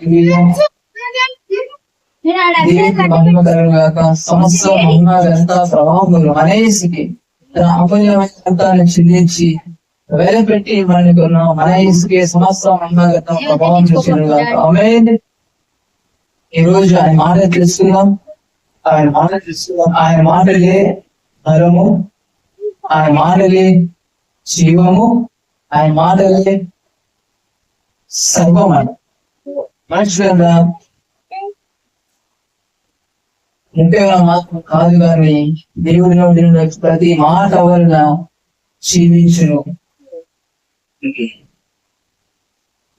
దేవునికి మహిమ కలుగుగాక. సమస్త మహిమ ఘనత ప్రభావములు అనేసికి తన అమూల్యమైన రక్తాన్ని చెల్లించి వేలపెట్టి మనకి కొన్నాం. అనేసికి సమస్త మహిమ ఘనత ప్రభావం చెల్లుగాక. ఆమేన్. ఈ రోజు ఆయన మాట తెలుసుకుందాం. ఆయన మాటలే నరము, ఆయన మాటలే జీవము, ఆయన మాటలే సర్వమైన మనుషులంగా ముఖ్యంగా మాత్రం కాదు కానీ దేవుడి నుండి ప్రతి మాట వలన జీవించును.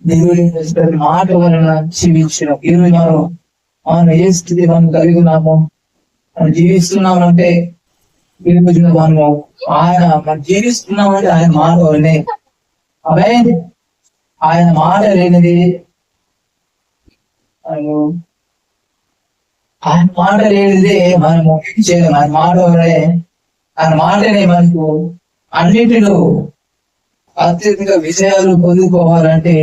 దేవుడి ప్రతి మాట వలన జీవించును. ఈరోజు మనం ఏ స్థితి మనం కలిగి ఉన్నామో, మనం జీవిస్తున్నామంటే మనము మనం జీవిస్తున్నామంటే ఆయన మాట వలనే. ఆయన మాట లేనిది, ఆయన మాట లేనిదే మనము చేయలేము. ఆయన మాట వలనే, ఆయన మాటనే మనకు అన్నిటిలో అత్యధిక విజయాలు పొందుకోవాలంటే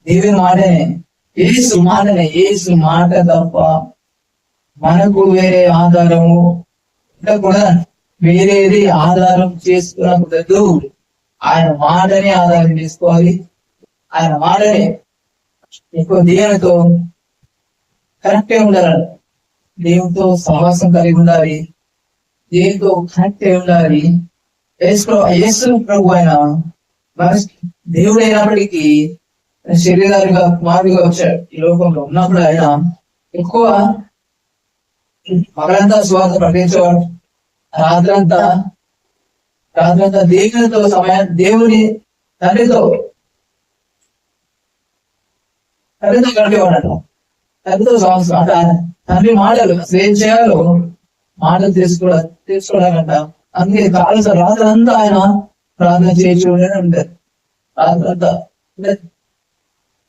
దేవుని మాటనే, యేసు మాటనే. యేసు మాట తప్ప మనకు వేరే ఆధారము కూడా వేరేది ఆధారం చేసుకున్నప్పుడు ఆయన మాటనే ఆధారం చేసుకోవాలి. ఆయన మాటనే ఎక్కువ దేవునితో కరెక్టే ఉండాలి. దేవునితో సహవాసం కలిగి ఉండాలి. దేవునితో కరెక్టే ఉండాలి. యేసు ప్రభు ఆయన దేవుడు అయినప్పటికీ శరీరాలుగా కుమారుగా వచ్చాడు. ఈ లోకంలో ఉన్నప్పుడు ఆయన ఎక్కువ పగలంతా స్వార్థ ప్రకటించేవాడు. రాత్రంతా దేవునితో దేవుని తండ్రితో గడిపేవాడు. తండ్రితో సంవత్సరం తండ్రి మాటలు ఏం చేయాలో మాటలు తెలుసుకోవడాలంట. అందుకే కాలసారి రాత్రంతా ఆయన ప్రార్థన చేయించు ఉంటారు. రాత్రంతా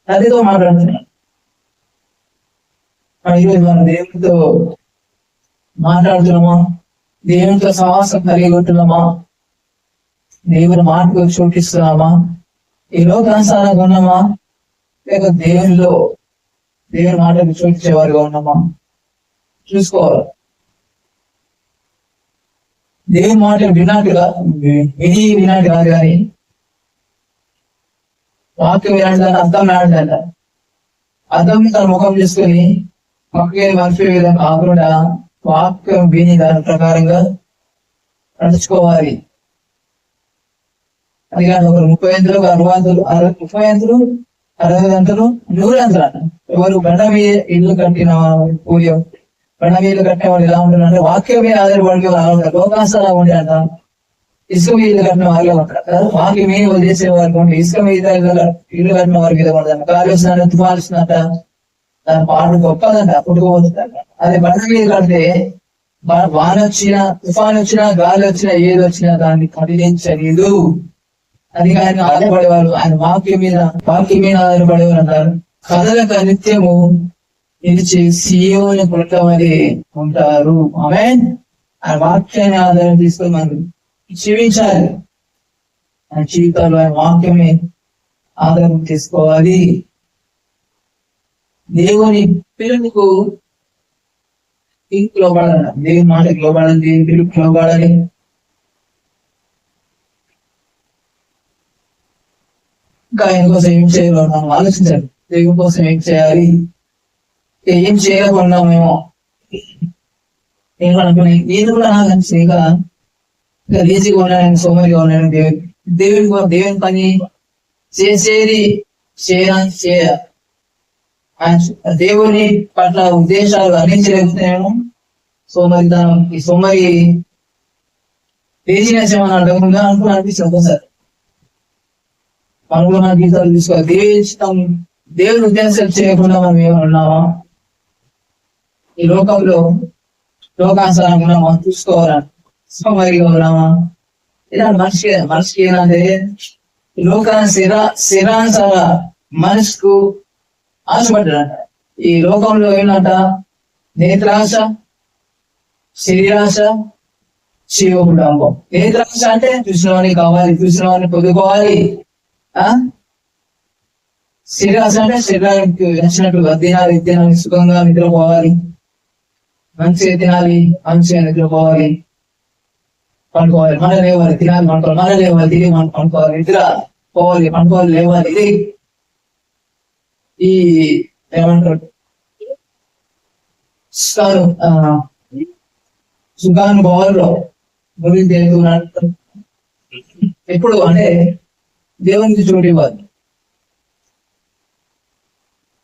తండ్రితో మాట్లాడుతున్నాడు. మనం దేవునితో మాట్లాడుతున్నామా? దేవునితో సహవాసం కలిగి ఉంటున్నామా? దేవుని మాటకు చూపిస్తున్నామా? ఈ లోకానుసారంగా ఉన్నామా? లేక దేవుని మాటకు చూపించేవారుగా ఉన్నామా? చూసుకోవాలి. దేవుని మాట వినాటి కాదు కానీ వాక్యం వినాటి అర్థం వినాడంట. అర్థం తన ముఖం చేసుకుని మొక్కని మనిషి విధంగా కాకుండా వాక్యం విని దాని ప్రకారంగా నడుచుకోవాలి. అది కాదు ఒకరు 30 60 100 ఎవరు బండ మీద ఇల్లు కట్టిన పూజ బండ మీద కట్టిన వాళ్ళు ఎలా ఉంటారంటే వాక్యం మీద ఆధారపడి అలా ఉంటారు. లోకాసారా ఉండే అంట ఇసుక మీద కట్టిన వాళ్ళు ఉంటారు. వాక్యం మీద వదిలేసే వారికి ఉంటే ఇసుక మీద ఇల్లు కట్టిన వారి మీద ఉంటుందంట. గాలి వచ్చినట్టు తుఫాను వచ్చినట్ట దాని పాటు గొప్పదంట, పుట్టుకోవద్దంట. అదే బండ మీద కడితే వాన వచ్చినా తుఫాన్ వచ్చినా గాలి వచ్చినా ఏది వచ్చినా దాన్ని కదిలించలేదు. అది ఆయన ఆధారపడేవారు. ఆయన వాక్యం మీద ఆధారపడేవారు అంటారు. కథలక నిత్యము నిలిచి సీయోని పుట్టమని ఉంటారు. ఆమేన్. ఆయన వాక్యాన్ని ఆధారం తీసుకొని మనం జీవించాలి. ఆయన జీవితాల్లో ఆయన వాక్యమే ఆధారం తీసుకోవాలి. దేవుని పిలుపుకు లోబడాలి. దేవుని మాటకు లోబడాలి. దేవుని పిలుపుకు లోబడాలి. ఇంకా ఆయన కోసం ఏం చేయాలో మనం ఆలోచించాలి. దేవుని కోసం ఏం చేయాలి, ఏం చేయకున్నామేమో ఏమనుకున్నాయి. నేను కూడా నాకు ఇంకా లేజీగా ఉన్నాను, సోమరిగా ఉన్నాను. దేవుని పని చేసేది దేవుని పట్ల ఉద్దేశాలు అన్ని జరుగుతున్నాయేమో. సోమరితనం ఈ సోమరి లేజినెస్ ఏమన్నా అడగకుండా అనిపిస్తుంది ఒకసారి. అనుకున్న గీతాలు తీసుకోవాలి. దేవుని ఉద్దేశాలు చేయకుండా మనం ఏమన్నామా? ఈ లోకంలో లోకానుసారంగా ఉన్నామా చూసుకోవాలని సోమరిగా ఉన్నామా? ఇలా మనిషికి ఏంటంటే ఈ లోకాన్ని శిరానుసార మనసుకు ఆశపడ్డాడంట. ఈ లోకంలో ఏంటంట నేత్రాశ, శరీరాశ, శివకుడాంబం. నేత్రాశ అంటే చూసిన వాడిని కావాలి, చూసిన వాడిని పొందుకోవాలి. శరీరాశ అంటే శరీరానికి నచ్చినట్టుగా తినాలి సుఖంగా నిద్రపోవాలి, మంచిగా తినాలి, మంచిగా నిద్రపోవాలి, పండుకోవాలి, మళ్ళీ లేవాలి, తినాలి, పండుకోవాలి, మళ్ళీ లేవాలి, తిరిగి పండుకోవాలి, నిద్ర పోవాలి, పండుకోవాలి, లేవాలి. ఇది ఈ ఏమంటారు సుఖానుభవాల్లో గురించి ఎప్పుడు అంటే దేవునికి చోటు ఇవ్వాలి.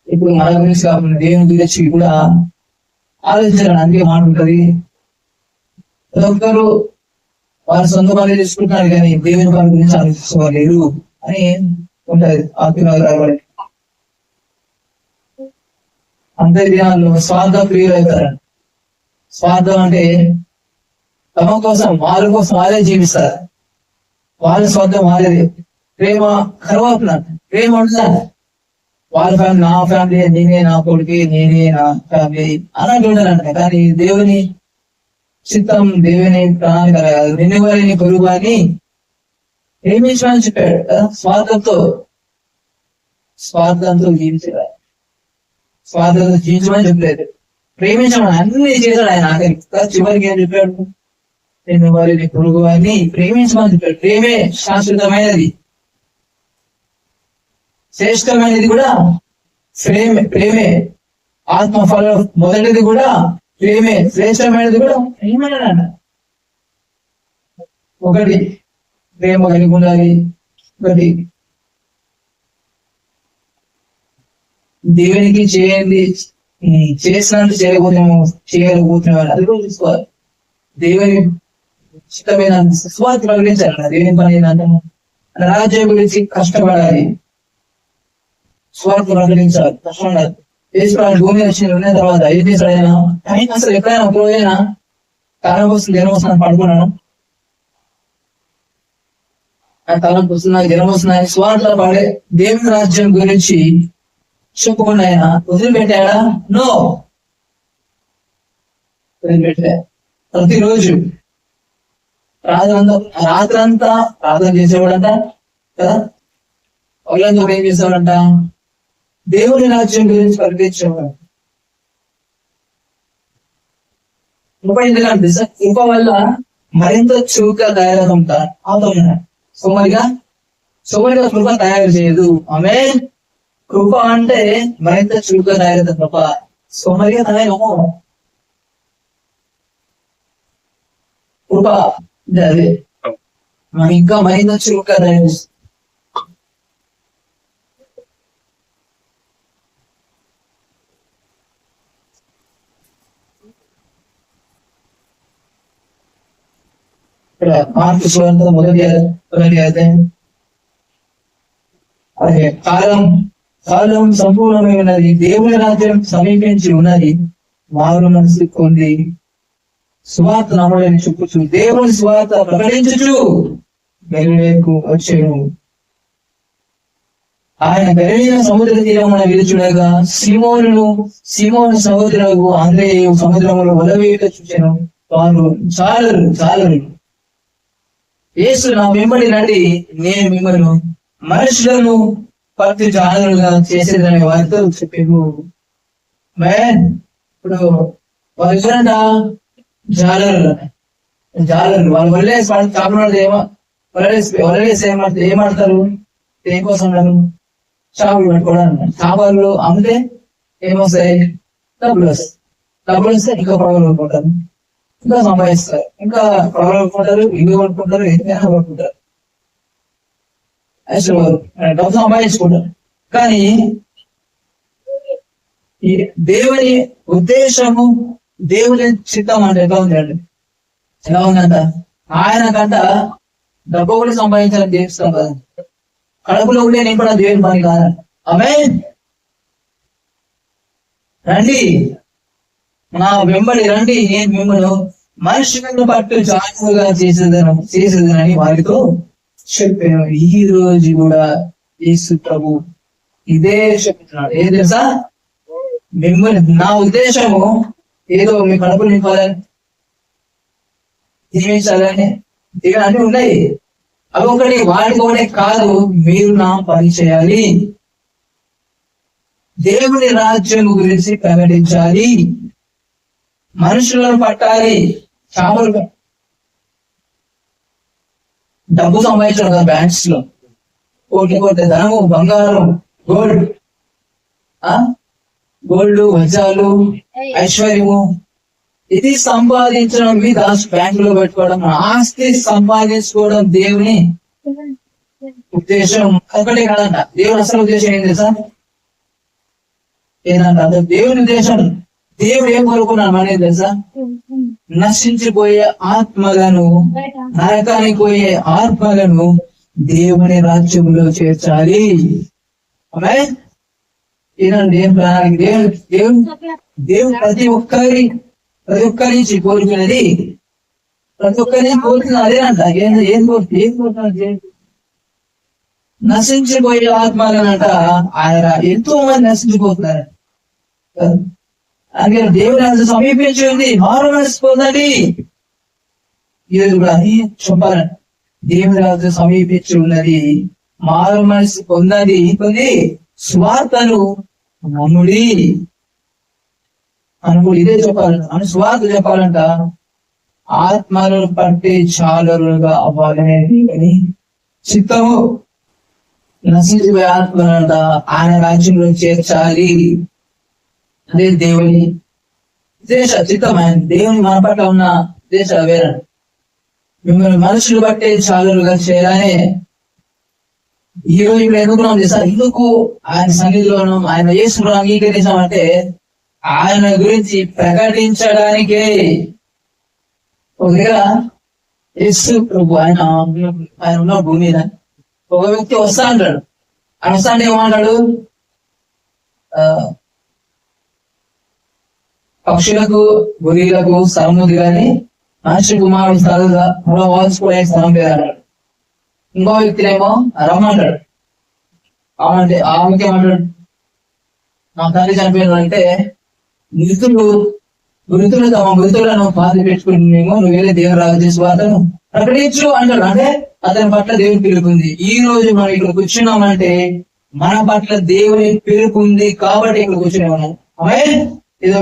ఇప్పుడు మన గురించి కాకుండా దేవుని గురించి కూడా ఆలోచించాలని అందుకే మాట ఉంటది. ప్రతి ఒక్కరు వారి సొంత పనులు చేసుకుంటున్నారు కానీ దేవుని పని గురించి ఆలోచించుకోలేరు అని ఉంటది. ఆత్మీయులు రాబడి అందరి దినాల్లో స్వార్థ ప్రియులు అవుతారండి. స్వార్థం అంటే తమ కోసం వాళ్ళ కోసం వాళ్ళే జీవిస్తారు, వాళ్ళ స్వార్థం వాళ్ళది. ప్రేమ కరువవుతున్నారు, ప్రేమ ఉంటున్నారు. వాళ్ళ ఫ్యామిలీ నా ఫ్యామిలీ, నేనే నా కొడుకు, నేనే నా ఫ్యామిలీ అన్నట్టు ఉండాలంట. కానీ దేవుని చిత్తం, దేవుని ప్రణాళిక కాదు. నిన్ను వారిని పొరుగు అని ప్రేమించమని చెప్పాడు కదా. స్వార్థంతో జీవించారు, స్వార్థంతో జీవించమని చెప్పలేదు, ప్రేమించమని అన్ని చేశాడు ఆయన. ఆఖరి చివరికి ఏం చెప్పాడు? నిన్ను వారిని పొరుగు అని ప్రేమించమని చెప్పాడు. ప్రేమే శాశ్వతమైనది, శ్రేష్టమైనది కూడా ప్రేమే. ఆత్మఫలం మొదటిది కూడా ప్రేమే, శ్రేష్టమైనది కూడా ప్రేమేనంట. ఒకటి ప్రేమ కలిగి ఉండాలి, ఒకటి దేవునికి చేయండి, చేసినట్టు చేయకపోతున్నాం అది కూడా చూసుకోవాలి. దేవుని ఇష్టమైన స్వార్థ ప్రకటించాలి. దేవుని పని ఏంటంటే రాజ్యం గురించి కష్టపడాలి, స్వార్థ ప్రకటించాలి, కష్టపడాలి. భూమి వచ్చిన తర్వాత ఏం చేశాడు ఆయన? అసలు ఎప్పుడైనా ఒక రోజైనా కాలం వస్తుంది, జనం వస్తుంది పడుకున్నాను, కాలం వస్తుంది, నాకు జనం వస్తుంది, స్వార్థ పడే దేవుని రాజ్యం గురించి చెప్పుకుండా ఆయన వదిలిపెట్టాడా? నో, వదిలిపెట్టా. ప్రతిరోజు రాత్రంతా ప్రార్థన చేసేవాడంట కదా. వాళ్ళంతా ఏం చేసేవాడంట? దేవుని రాజ్యం గురించి ప్రకటించేవాడు. ఎందుకంటే కృప వల్ల మరింత చురుగ్గా తయారవుతాడు. సోమరిగా కృప తయారు చేయదు. ఆమె కృప అంటే మరింత చురుగ్గా తయారవుతాడు. కృప సోమరిగా తయారవు. కృప అదే మనం ఇంకా మరింత చురుగ్గా తయారు చేస్తాం. ఇక్కడ మార్పు సువార్త మొదటి అధ్యాయం. అదే కాలం సంపూర్ణమై ఉన్నది, దేవుని రాజ్యం సమీపించి ఉన్నది, మారు మనసు కొంది సువార్త నమ్మడని చెప్పుచు దేవుని సువార్త ప్రకటించుచు గలిలయకు వచ్చెను. ఆయన గలిలయ సముద్ర తీరమున విలుచుడగా సీమోను సహోదరులకు ఆంద్రేయు సముద్రములో వలవేయుట చూచెను. వారు చాలరు యేసు నా వెంబడి రండి, నేను మిమ్మల్ని మనుషులను పట్టు జాలరుగా చేసేదని వారితో చెప్పారు. ఇప్పుడు వాళ్ళు ఎవరంట? జాలరు. వాళ్ళు వదిలేసి చాపలు వదిలేసి ఏమాడతారు? దేనికోసం ఉన్నారు? చేపలు పట్టుకోవడానికి. చేపలు అమ్మితే ఏమొస్తాయి? డబ్బులు వస్తే ఇంకా పొడవలు కొనుక్కుంటారు, ఇంకా సంపాదిస్తారు, ఇంకా పొడవలు కొనుక్కుంటారు, ఇల్లు కొనుక్కుంటారు, ఏదైనా కొనుక్కుంటారు, డబ్బు సంపాదించుకుంటారు. కానీ ఈ దేవుని ఉద్దేశము, దేవుని చిత్తం అంటే ఎలా ఉందండి? ఎలా ఉందంట? ఆయన కంట డబ్బు కూడా సంపాదించాలని చేస్తాం కదా, కడుపులో ఉండే నింపడం దేవుని పని కాదు. ఆమేన్. రండి, నా వెంబడి రండి, నేను మిమ్మల్ని మనుషులను పట్టు జాగ్రత్తగా చేసేదనని వారితో చెప్పాను. ఈ రోజు కూడా యేసు ప్రభు ఇదే చెప్తున్నాడు. ఏ తెలుసా? మిమ్మల్ని, నా ఉద్దేశము ఏదో మీ కడుపులు నింపాలని, జీవించాలని ఇక అన్ని ఉన్నాయి. అవి ఒకటి, వాటికి ఒకటే కాదు, మీరు నా పని చేయాలి. దేవుని రాజ్యం గురించి ప్రకటించాలి, మనుషులను పట్టాలి. చేపలు డబ్బు సంపాదించడం కదా బ్యాంక్స్ లో, కోటి ధనము, బంగారం, గోల్డ్, వజ్రాలు, ఐశ్వర్యము, ఇది సంపాదించడం, ఇవి దాచి బ్యాంక్ లో పెట్టుకోవడం, ఆస్తి సంపాదించుకోవడం దేవుని ఉద్దేశం ఒకటే కాదంట. దేవుని అసలు ఉద్దేశం ఏం తెలుసా? ఏంటంట అదే దేవుని ఉద్దేశం. దేవుడు ఏం కోరుకున్నాడు అనేది తెలుసా? నశించిపోయే ఆత్మలను, నరకానికి పోయే ఆత్మలను దేవుని రాజ్యంలో చేర్చాలి. ఏనండి ఏం ప్రణాళిక? దేవుడు ప్రతి ఒక్కరి నుంచి కోరుకునేది, ప్రతి ఒక్కరి నుంచి కోరుకున్నది అదేనంట. ఏం కోరుతున్నది? నశించిపోయే ఆత్మలనంట. ఆయన ఎంతో మంది నశించిపోతున్నారు. అందుకే దేవుని రాజ్యం సమీపించింది, మారు మనసు పొందండి. ఈరోజు కూడా అని చెప్పాలండి, దేవుని రాజ్యం సమీపించి ఉన్నది, మారు మనసు పొందండి, స్వార్థను నమ్ముడి. అనుకూలు ఇదే చెప్పాలంట, అని స్వార్థ చెప్పాలంట. ఆత్మలను పట్టి చాలుగా అవ్వాలనేది చిత్తము. నశించిపోయే ఆత్మలంట ఆయన రాజ్యంలో చేర్చాలి. అదే దేవుని దేశ చిత్తం. ఆయన దేవుని మన పట్ల ఉన్న దేశ వేరే మిమ్మల్ని మనుషులు బట్టే చాలుగా చేయాలని ఈ రోజు ఇప్పుడు ఎందుకున్నాం చేస్తా? ఎందుకు ఆయన సన్నిధిలోనూ ఆయన యేసును అంగీకరించామంటే ఆయన గురించి ప్రకటించడానికే. ఒక దగ్గర యేసు ప్రభు ఆయన ఉన్న భూమి మీద ఒక వ్యక్తి వస్తా అంటాడు. ఆయన వస్తా అంటే ఏమంటాడు? పక్షులకు, గురిలకు స్థలం ఉంది కానీ మనిషి కుమారుడు వాల్చుకోవడానికి స్థలం లేదంటాడు. ఇంకో వ్యక్తినేమో రమ్మంటాడు. ఆమెకి ఏమంటాడు? నా తండ్రి చనిపోయినంటే మృతులు తమ మృతులను పాతి పెట్టుకునేమో నువ్వు వేరే దేవుని రాజ్య స్వార్థను ప్రకటించు అంటాడు. అంటే అతని పట్ల దేవుని పిలుపు ఉంది. ఈ రోజు మనం ఇక్కడ కూర్చున్నామంటే మన పట్ల దేవుని పిలుపు ఉంది కాబట్టి ఇక్కడ కూర్చున్నాము. ఏదో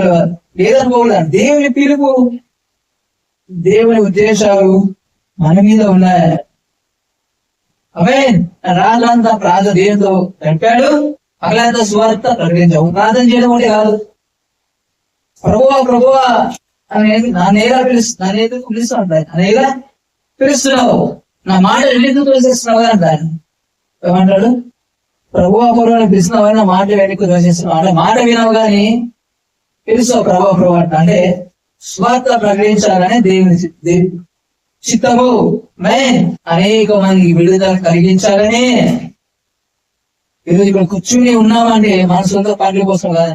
లేదనుకోకూడదు. దేవుని పిలుపు, దేవుని ఉద్దేశాలు మన మీద ఉన్నాయి. రాజంతా ప్రార్థన దేవునితో గడిపాడు, పగలంతా స్వార్థ ప్రకటించావు. ప్రార్థన చేయడం అంటే కాదు. ప్రభువా అనేది నన్నేలా పిలుస్తా ఉంటాయి, నన్నేలా పిలుస్తున్నావు, నా మాట ఎందుకు తోసేస్తున్నావు అంటారు. ఏమంటాడు? ప్రభువా పిలుస్తున్నావు, నా మాట వెనక్కి తోసేస్తున్నావు అంటే మాట వినవు కానీ పిలుస్తావు ప్రభు అంటే స్వార్థ ప్రకటించాలని దేవుని చిత్తము. అనేక మందికి విడుదల కలిగించాలని ఈరోజు ఇక్కడ కూర్చుని ఉన్నామంటే మన సొంత పనుల కోసం కాదు.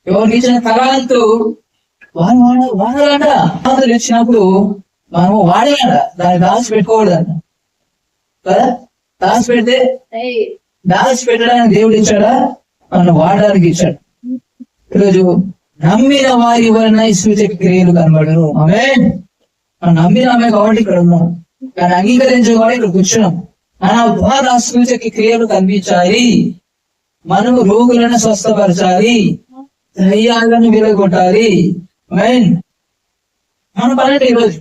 ఎవరికి ఇచ్చిన తలాంతు వాడాలంట. తలాంతులు ఇచ్చినప్పుడు మనము వాడాలంట, దాన్ని దాచి పెట్టుకోకూడదంట కదా. దాచి పెట్టడానికి దేవుడు ఇచ్చాడా? మనం వాడడానికి ఇచ్చాడు. ఈరోజు నమ్మిన వారి వలన సూచక క్రియలు కనబడరు. మనం నమ్మినామే కాబట్టి ఇక్కడ ఉన్నాం, కానీ అంగీకరించే కాబట్టి ఇక్కడ కూర్చున్నాం. మన ద్వారా సూచక క్రియలు కనిపించాలి. మనము రోగులను స్వస్థపరచాలి, దయ్యాలను విరగొట్టాలి. మన పని ఈరోజు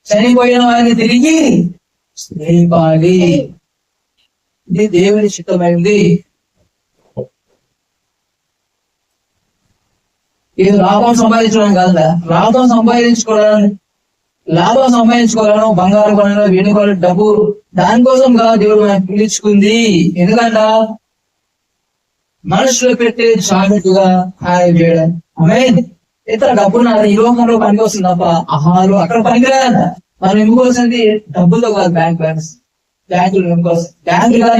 చనిపోయిన వారిని తిరిగి లేపాలి. ఇది దేవుని చిత్తమైంది. ఇది లాభం సంపాదించడం కాదు. లాభం సంపాదించుకోవాలను బంగారు కొనను, వెండి కొనను, డబ్బు, దానికోసం కాదు దేవుడు మనకు పిలుచుకుంది. ఎందుకంట మనుషులు పెట్టే జాగ్రత్తగా సహాయం చేయడం. ఇతర డబ్బు ఈ లోకంలో పనికి వస్తుంది తప్ప ఆహారం అక్కడ పనికిరాదంట. మనం నింపుకోవాల్సింది డబ్బులతో కాదు, బ్యాంకులు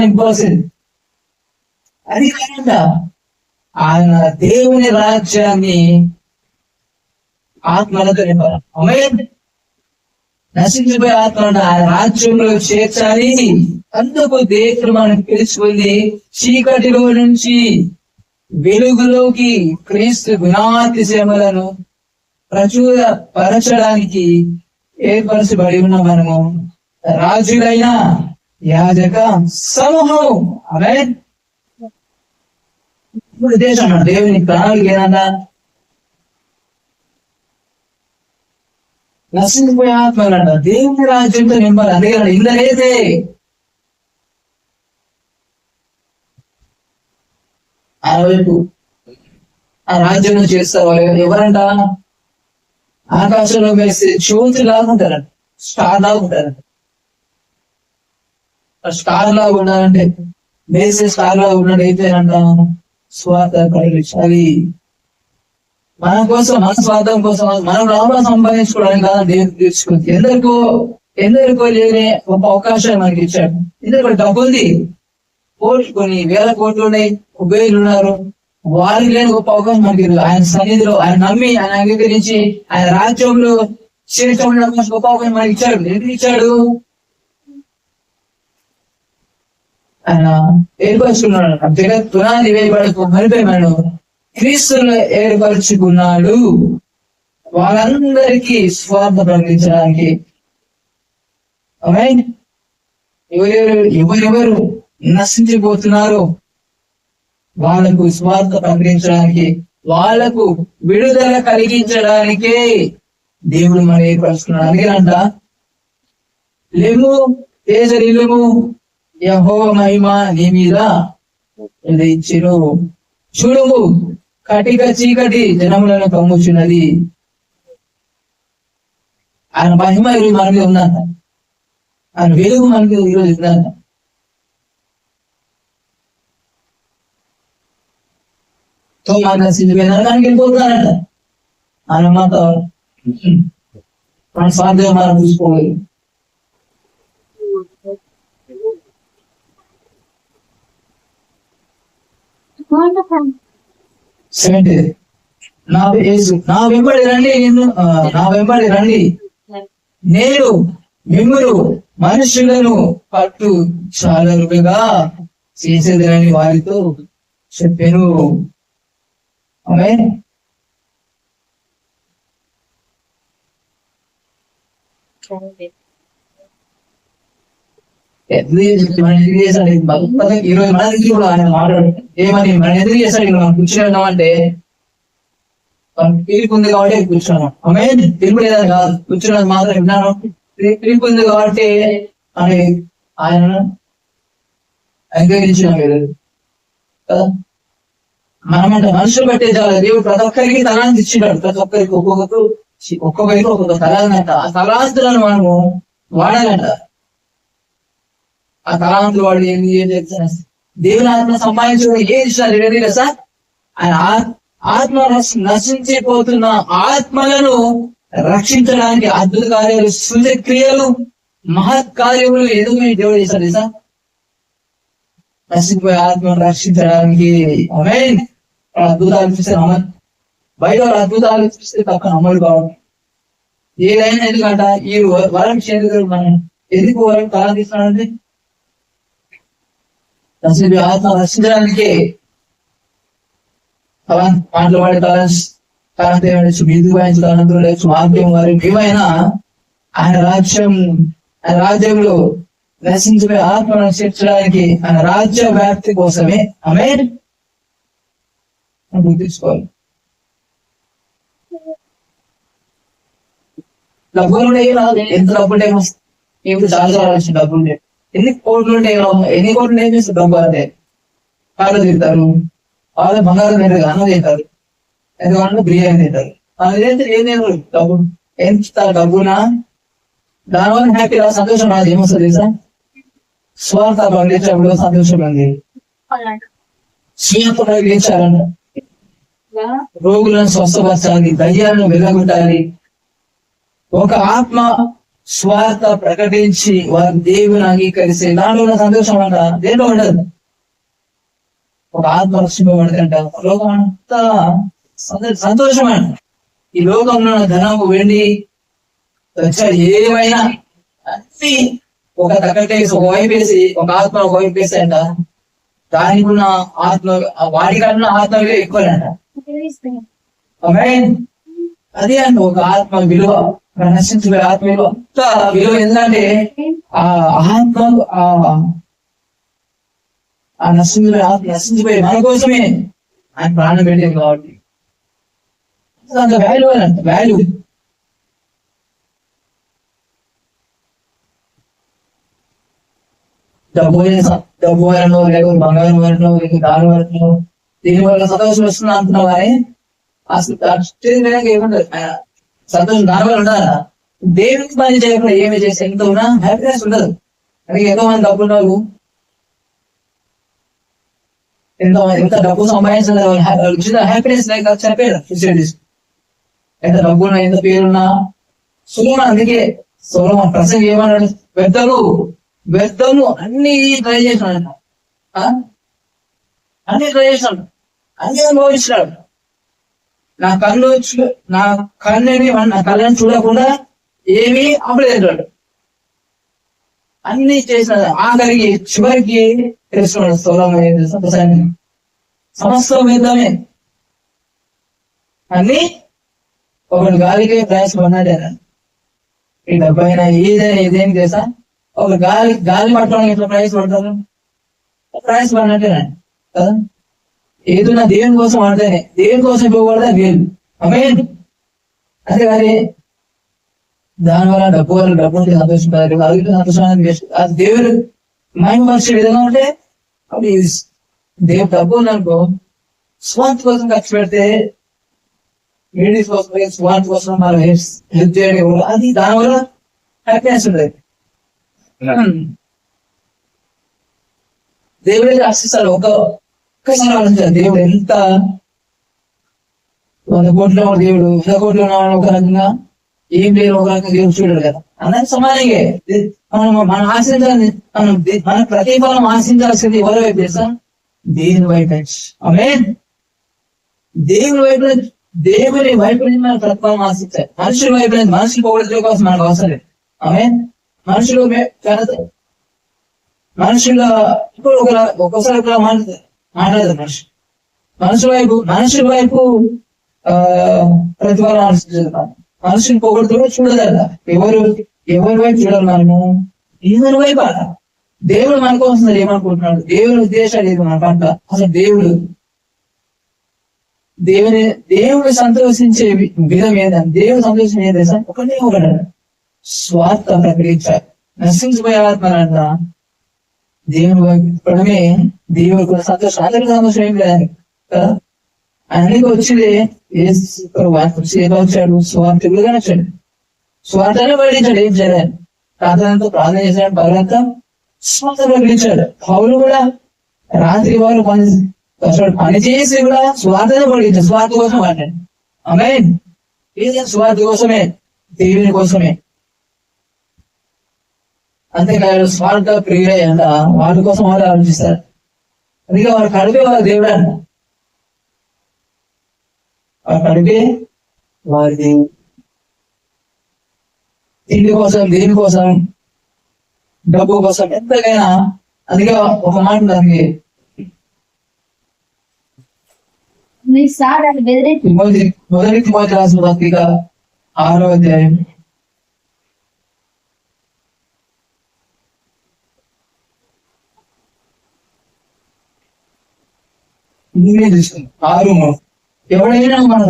నింపుకోవాల్సింది అది కాదంట. ఆయన దేవుని రాజ్యాన్ని ఆత్మలతో నింపాలి. నశించిపోయే ఆత్మలను ఆయన రాజ్యంలో చేర్చాలి. అందుకు దేవుడు మనకు పిలుచుకుంది చీకటిలో నుంచి వెలుగులోకి క్రీస్తు గుణాతిశయములను ప్రచురపరచడానికి ఏర్పరచబడి ఉన్న మనము రాజులైన యాజక సమూహం. ఉద్దేశం అన్నాడు. దేవుని ప్రణాళిక ఏదన్నా నశించిపోయే ఆత్మలంట దేవుని రాజ్యంతో నింపాలి. అందుకే ఇందరైతే ఆ వైపు ఆ రాజ్యంలో చేస్తారు. ఎవరంట? ఆకాశంలో వేసి జ్యోతి లాగుంటారంట, స్టార్ లాగుంటారంట. స్టార్ లాగా ఉండాలంటే వేసే స్టార్ లాగా ఉన్నాడు అయితేనంట స్వార్థ కలిగించాలి. మన కోసం, మన స్వార్థం కోసం, మనం లాభం సంపాదించుకోవడానికి కాదు దేవుడు తీర్చుకుంది. ఎందరికో లేని ఒక అవకాశాన్ని మనకి ఇచ్చాడు. ఎందుకంటే డబ్బు ఉంది, కొన్ని వేల కోట్లు ఉన్నాయి, కుబేరులు ఉన్నారు, వారికి లేని గొప్ప అవకాశం మనకి ఆయన సన్నిధిలో ఆయన నమ్మి ఆయన అంగీకరించి ఆయన రాజ్యంలో చేర్చడం గొప్ప అవకాశం మనకి ఇచ్చాడు. ఎందుకు ఇచ్చాడు? ఆయన ఏర్పరచుకున్నాడు. జగత్ పునాది వేయబడకు మరిపై మనం క్రీస్తులు ఏర్పరచుకున్నాడు. వాళ్ళందరికీ స్వార్థ ప్రకటించడానికి. ఎవరెవరు నశించిపోతున్నారో వాళ్ళకు స్వార్థ ప్రకటించడానికి, వాళ్ళకు విడుదల కలిగించడానికే దేవుడు మనం ఏర్పరుచుకున్నాడు. అందుకేనంట లేము తేజరిల్లుము యెహోవా మహిమ నీ మీద ఇచ్చిను. చూడుము కటిక చీకటి జనములను కమ్ముచున్నది. ఆయన మహిమ ఈరోజు మన మీద ఉందంట, ఆయన వెలుగు మనకి ఈరోజు ఉందంట. నశించిపోయినానికి వెళ్ళిపోతున్నారంట. ఆయన మాట మన స్వార్థం మనం చూసుకోవాలి. నా వెంబడి రండి, నా వెంబడి రండి, నేను మిమ్మును మనుషులను పట్టు చాలరుగా చేసేదని వారితో చెప్పాను. ఆమేన్. ఈరోజు మన దగ్గర కూడా ఆయన మాట్లాడు ఏమని మనం ఎందుకు చేస్తాడు? మనం కూర్చున్నాం అంటే పిలుపు ఉంది కాబట్టి కూర్చున్నాం. ఆమె పిలుపు లేదా కాదు, కూర్చున్నది మాత్రం విన్నాను. పిలుపు ఉంది కాబట్టి అని ఆయన అంగీకరించినాం కదా. మనమంట మనుషులు పెట్టే చాలా దేవుడు ప్రతి ఒక్కరికి తలాంతి ఇచ్చినాడు. ప్రతి ఒక్కరికి ఒక్కొక్కరికి ఒక్కొక్క తలాంతంట. ఆ తలాంతులను మనము వాడాలంట. ఆ తలాంతులు వాడు ఏం చేస్తారు? దేవుని ఆత్మ సంపాదించడం ఏది ఇష్టం సార్? ఆయన ఆత్మ నశించిపోతున్న ఆత్మలను రక్షించడానికి అద్భుత కార్యాలు, సూచక్రియలు, మహత్ కార్యములు ఎందుకు దేవుడు చేశారు సార్? నశించిపోయే ఆత్మను రక్షించడానికి. ఆమేన్. అద్భుతాలు చూస్తే బయట అద్భుతాలు చూస్తే పక్కన అమలు కావడం ఏదైనా. ఎందుకంట ఈ వరం చేతులు మనం ఎందుకు వరం తలా తీస్తున్నాడంటే నశించిపోయే ఆత్మ రక్షించడానికి. పాటలు పాడే తలాంతి ఏమైనా మీదు వాయించు తలంతులు లేవచ్చు, వాక్యం వారి ఏమైనా ఆయన రాజ్యంలో నశించిపోయే ఆత్మను చేర్చడానికి, ఆయన రాజ్య వ్యాప్తి కోసమే. ఆమేన్. గుర్తించుకోవాలి. డబ్బులుంటే ఎంత డబ్బుంటే ఇప్పుడు చాలా ఆలోచన డబ్బులుంటే ఎన్ని కోట్లు ఉంటే ఎన్ని కోట్లు ఏం చేస్తారు? డబ్బు అంటే కాళ్ళు తింటారు, వాళ్ళు బంగారం తింటారు, అన్నం తింటారు, ఎందుకంటే బిర్యానీ తింటారు. అదేంటే ఏం తినరు. డబ్బు ఎంత డబ్బునా దానివల్ల హ్యాపీ సంతోషం రాదు. ఏమొస్తుంది తెలుసా? స్వార్థ ప్రకటించినప్పుడు సంతోషం ఉంది. స్వార్థ ప్రకటించాలంట. రోగులను స్వస్థపరచాలి, దయ్యాలను వెళ్ళగొట్టాలి. ఒక ఆత్మ స్వార్థ ప్రకటించి వారి దేవుని అంగీకరిస్తే దాంట్లో ఉన్న సంతోషం అంట దేంట్లో ఉండదు. ఒక ఆత్మ రక్షింపబడదంట. లోకం అంతా సంతోషం అంట. ఈ లోకంలో ధనము, వెండి, ఏమైనా అన్ని ఒక తగ్గట్టేసి ఒక వైపు వేసి ఒక ఆత్మ ఒక వైపు వేస్తాయంట. దానికి ఉన్న ఆత్మ వాడికన్నా ఆత్మగా ఎక్కువనంట. అదే అంట ఒక ఆత్మ విలువ, నశించిపోయే ఆత్మ విలువ. విలువ ఏంటంటే ఆ ఆత్మ నశించిపోయే మన కోసమే ఆయన ప్రాణం పెట్టేది కాబట్టి అంత వాల్యూ అంట వాల్యూ. డబ్బు వలన లేకపోతే బంగారం వలన దాని వలన దీని వల్ల సంతోషం వస్తుంది అంటున్నావు కానీ అసలు ఏముండదు. సంతోషం దాని వల్ల ఉండాలా? దేవునికి పని చేయకుండా ఏమి చేస్తే ఎంత ఉన్నా హ్యాపీనెస్ ఉండదు. అందుకే ఎంతో మంది డబ్బు ఉన్నారు, ఎంత డబ్బు సంపాదించలేదు, హ్యాపీనెస్ లేక చెప్పారు. ఎంత డబ్బున్నా ఎంత పేరున్నా సులభం. అందుకే సులభం ప్రసంగం ఏమన్నాడు? వ్యర్థము అన్ని ట్రై చేసినాడు, అన్ని ట్రై చేసినాడు, అన్ని అనుభవించినాడు. నా కళ్ళని చూడకుండా ఏమీ అవ్వలేదు. అన్ని చేసిన ఆఖరికి చివరికి తెలుసుకున్నాడు స్థూలం సమస్తం వేద్దామే అన్ని ఒకటి గాలికి ప్రయాసపడినాడే. ఈ డబ్బైనా ఏదేం చేసా ఒక గాలి పట్టడానికి ఎట్లా ప్రయాసపడతారు? ప్రయాసపడినట్టేనా కదా? ఏదైనా దేవుని కోసం ఆడితేనే, దేవుని కోసం ఇవ్వకూడదా వీలు. అమేన్. అదే కానీ దానివల్ల డబ్బు సంతోషించారు, అది సంతోషం. అది దేవుడు మైమర్చే విధంగా ఉంటే అప్పుడు దేవుడు డబ్బు ఉందనుకో స్వార్థ కోసం ఖర్చు పెడితే, లేడీస్ కోసం స్వార్థ కోసం మనం హెల్ప్ చేయడం, అది దానివల్ల హ్యాపీనెస్ ఉండదు. దేవుడే ఆశిస్తాడు. ఒక్కసారి ఆలోచించాలి, దేవుడు ఎంత 100 కోట్ల దేవుడు 100 కోట్లు ఉన్న ఒక రకంగా, ఏం లేదు ఒక రకంగా దేవుడు చూడడు కదా. అందరికి సమానంగా మనం ఆశించాలి, మన ప్రతిఫలం ఆశించాల్సింది ఎవరి వైపు చేస్తాం? దేవుని వైపు. ఆమేన్. దేవుని వైపు నుంచి మన ప్రతిఫలం ఆశించాలి. మనుషుల వైపు నుంచి మనుషులు పోగొట్టడం కోసం మనకు అవసరం లేదు. ఆమేన్. మనుషుల ఇప్పుడు ఒక్కోసారి మాట్లాడతారు మనుషుల వైపు ప్రతిఫలం ఆశించాలి. మనుషులు పోగొడుతూ చూడదా? ఎవరి వైపు చూడాలి మనము? దేవుని వైపు. దేవుడు మన కోసం ఏమనుకుంటున్నాడు? దేవుని ఉద్దేశాలు ఏది మన పట్ల? అసలు దేవుడు సంతోషించే విధం ఏదని, దేవుడు సంతోషం ఏది ఒకటే స్వార్థ ప్రకటించాలి. నశించిపోయే ఆత్మలంట దేవుని వైపు ఇప్పడమే దేవుడు సంతోషం. అందరికీ సంతోషం ఏం లేదని కదా. ఆయనకి వచ్చింది వచ్చాడు, స్వార్థులుగా వచ్చాడు, స్వార్థాన్ని ప్రకటించాడు. ఏం చేయలేదు, ప్రార్థనతో ప్రార్థన చేశాడు, భగవంతా స్వార్థ ప్రకటించాడు. పౌలు కూడా రాత్రి వారు పని చేసి కూడా స్వార్థాన్ని ప్రకటించాడు. స్వార్థ కోసం మాట్లాడు. ఆమేన్. ఏదైనా స్వార్థ కోసమే, దేవుని కోసమే. అంతేకాదు స్వార్థ ప్రియులయ్యంట వాటి కోసం వాళ్ళు ఆలోచిస్తారు. అందుకే వారు కడిపే వారు దేవుడు అంట. వారు కడిపే వారి దేవుడు. తిండి కోసం, దేని కోసం, డబ్బు కోసం, ఎంతకైనా. అందుకే ఒక మాట దానికి మొదటి తిమోతి రాసిన పత్రిక 6వ అధ్యాయం 6. ఎవడైనా మన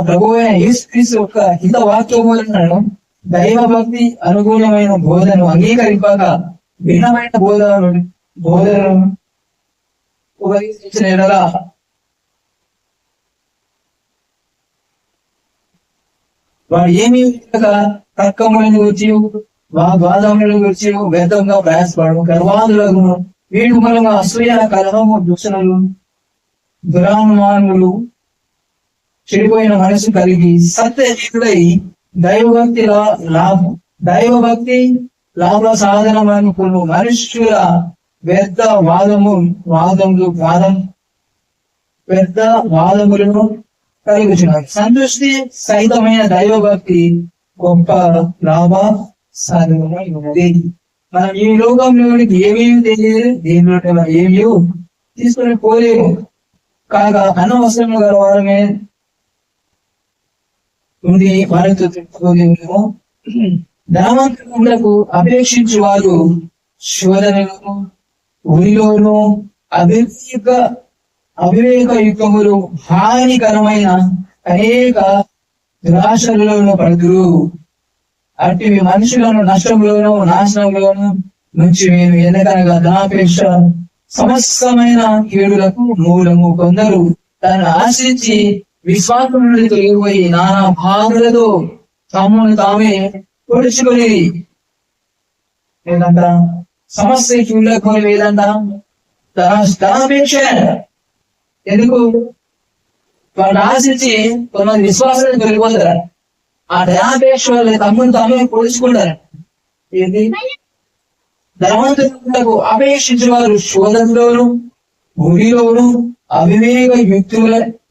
ప్రభు అయిన యేసుక్రీస్తు యొక్క హిత వాక్యములను దైవ భక్తి అనుకూలమైన బోధను అంగీకరింపక భిన్నమైన బోధనను ఉపదేశించిన ఎడల వాడు ఏమి తర్కములను గురించి వాదములను గురించి వ్యర్థంగా ప్రయాసపడము, గర్వాదులకు, వీటి మూలంగా అసూయ, కలహము, దూషణలు, దురానుమానులు, చెడిపోయిన మనసు కలిగి సత్యయుడై దైవభక్తి లాభ సాధనమనుకును మనుష్యుల వ్యర్థ వాదములను కలుగుతున్నారు. సంతృష్టి సహితమైన దైవభక్తి గొప్ప లాభ సాధనమై ఉన్నది. మనం ఈ లోకంలోనికి ఏమేమి తెలియదు, దీనిలో మనం ఏమీ తీసుకుని పోలేము. కాగా అనవసరము గలవారమే ఉండి వారితో తిట్టుకోలేము. ధనవంతులకు అపేక్షించు వారు శోధనలను, ఉరిలోను, అభివృద్ధి అవివేక యుక్తములు హానికరమైన అనేక దురాశలలోనూ పడుతురు. అట్టి మనుషులను నష్టంలోను నాశనంలోను నుంచి మేము ఎందుకనగా ధనాపేక్ష సమస్తమైన కీడులకు మూలము. కొందరు తనను ఆశ్రయించి విశ్వాసం నుండి తొలగిపోయి నానా బాధలతో తమను తామే పొడుచుకొని లేదంట సమస్య కీడులకు లేదంట ధనాపేక్ష. ఎందుకు వాళ్ళు ఆశించి కొంతమంది విశ్వాసాన్ని తొలగిపోతారు. ఆ ధనాపేక్ష వాళ్ళు తమను తామే పొడుచుకుంటారు. ఏంటి ధనవంతులకు అపేక్షించిన వారు శోధనలోను గుడిలోను అవివేక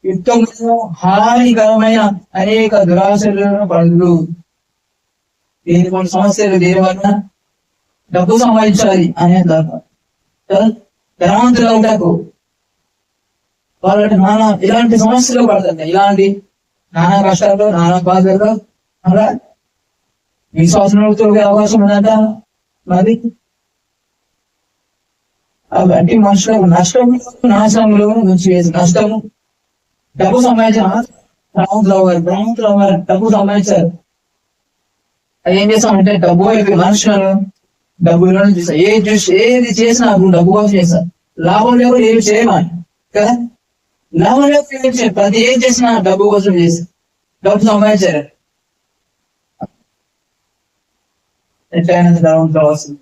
యుక్తములను హానికరమైన అనేక దురాశలను పడుతురు. దీని కొన్ని సమస్యలు దేని వలన డబ్బు సంపాదించాలి అనే ధనవంతులు ఉంటారు. వాళ్ళకి నానా ఇలాంటి సమస్యలు పడుతుంది. ఇలాంటి నానా కష్టాలు నానా బాధలు అలా విశ్వాసంతో అవకాశం ఉందంట. మరి అవన్నీ మనుషులకు నష్టం నాశనంలో నుంచి నష్టము. డబ్బు సంపాదించారు డబ్బు సంపాదించారు. అది ఏం చేస్తామంటే డబ్బు మనుషులను డబ్బులో చూస్తారు. ఏది చేసినా డబ్బు కోసం చేస్తారు. లాభం లేవు ఏమి చేయమని కదా. లాభం లేవు ప్రతి ఏం చేసినా డబ్బు కోసం చేస్తారు. డబ్బు సంపాదించారు. ఎట్లయినా కావాల్సింది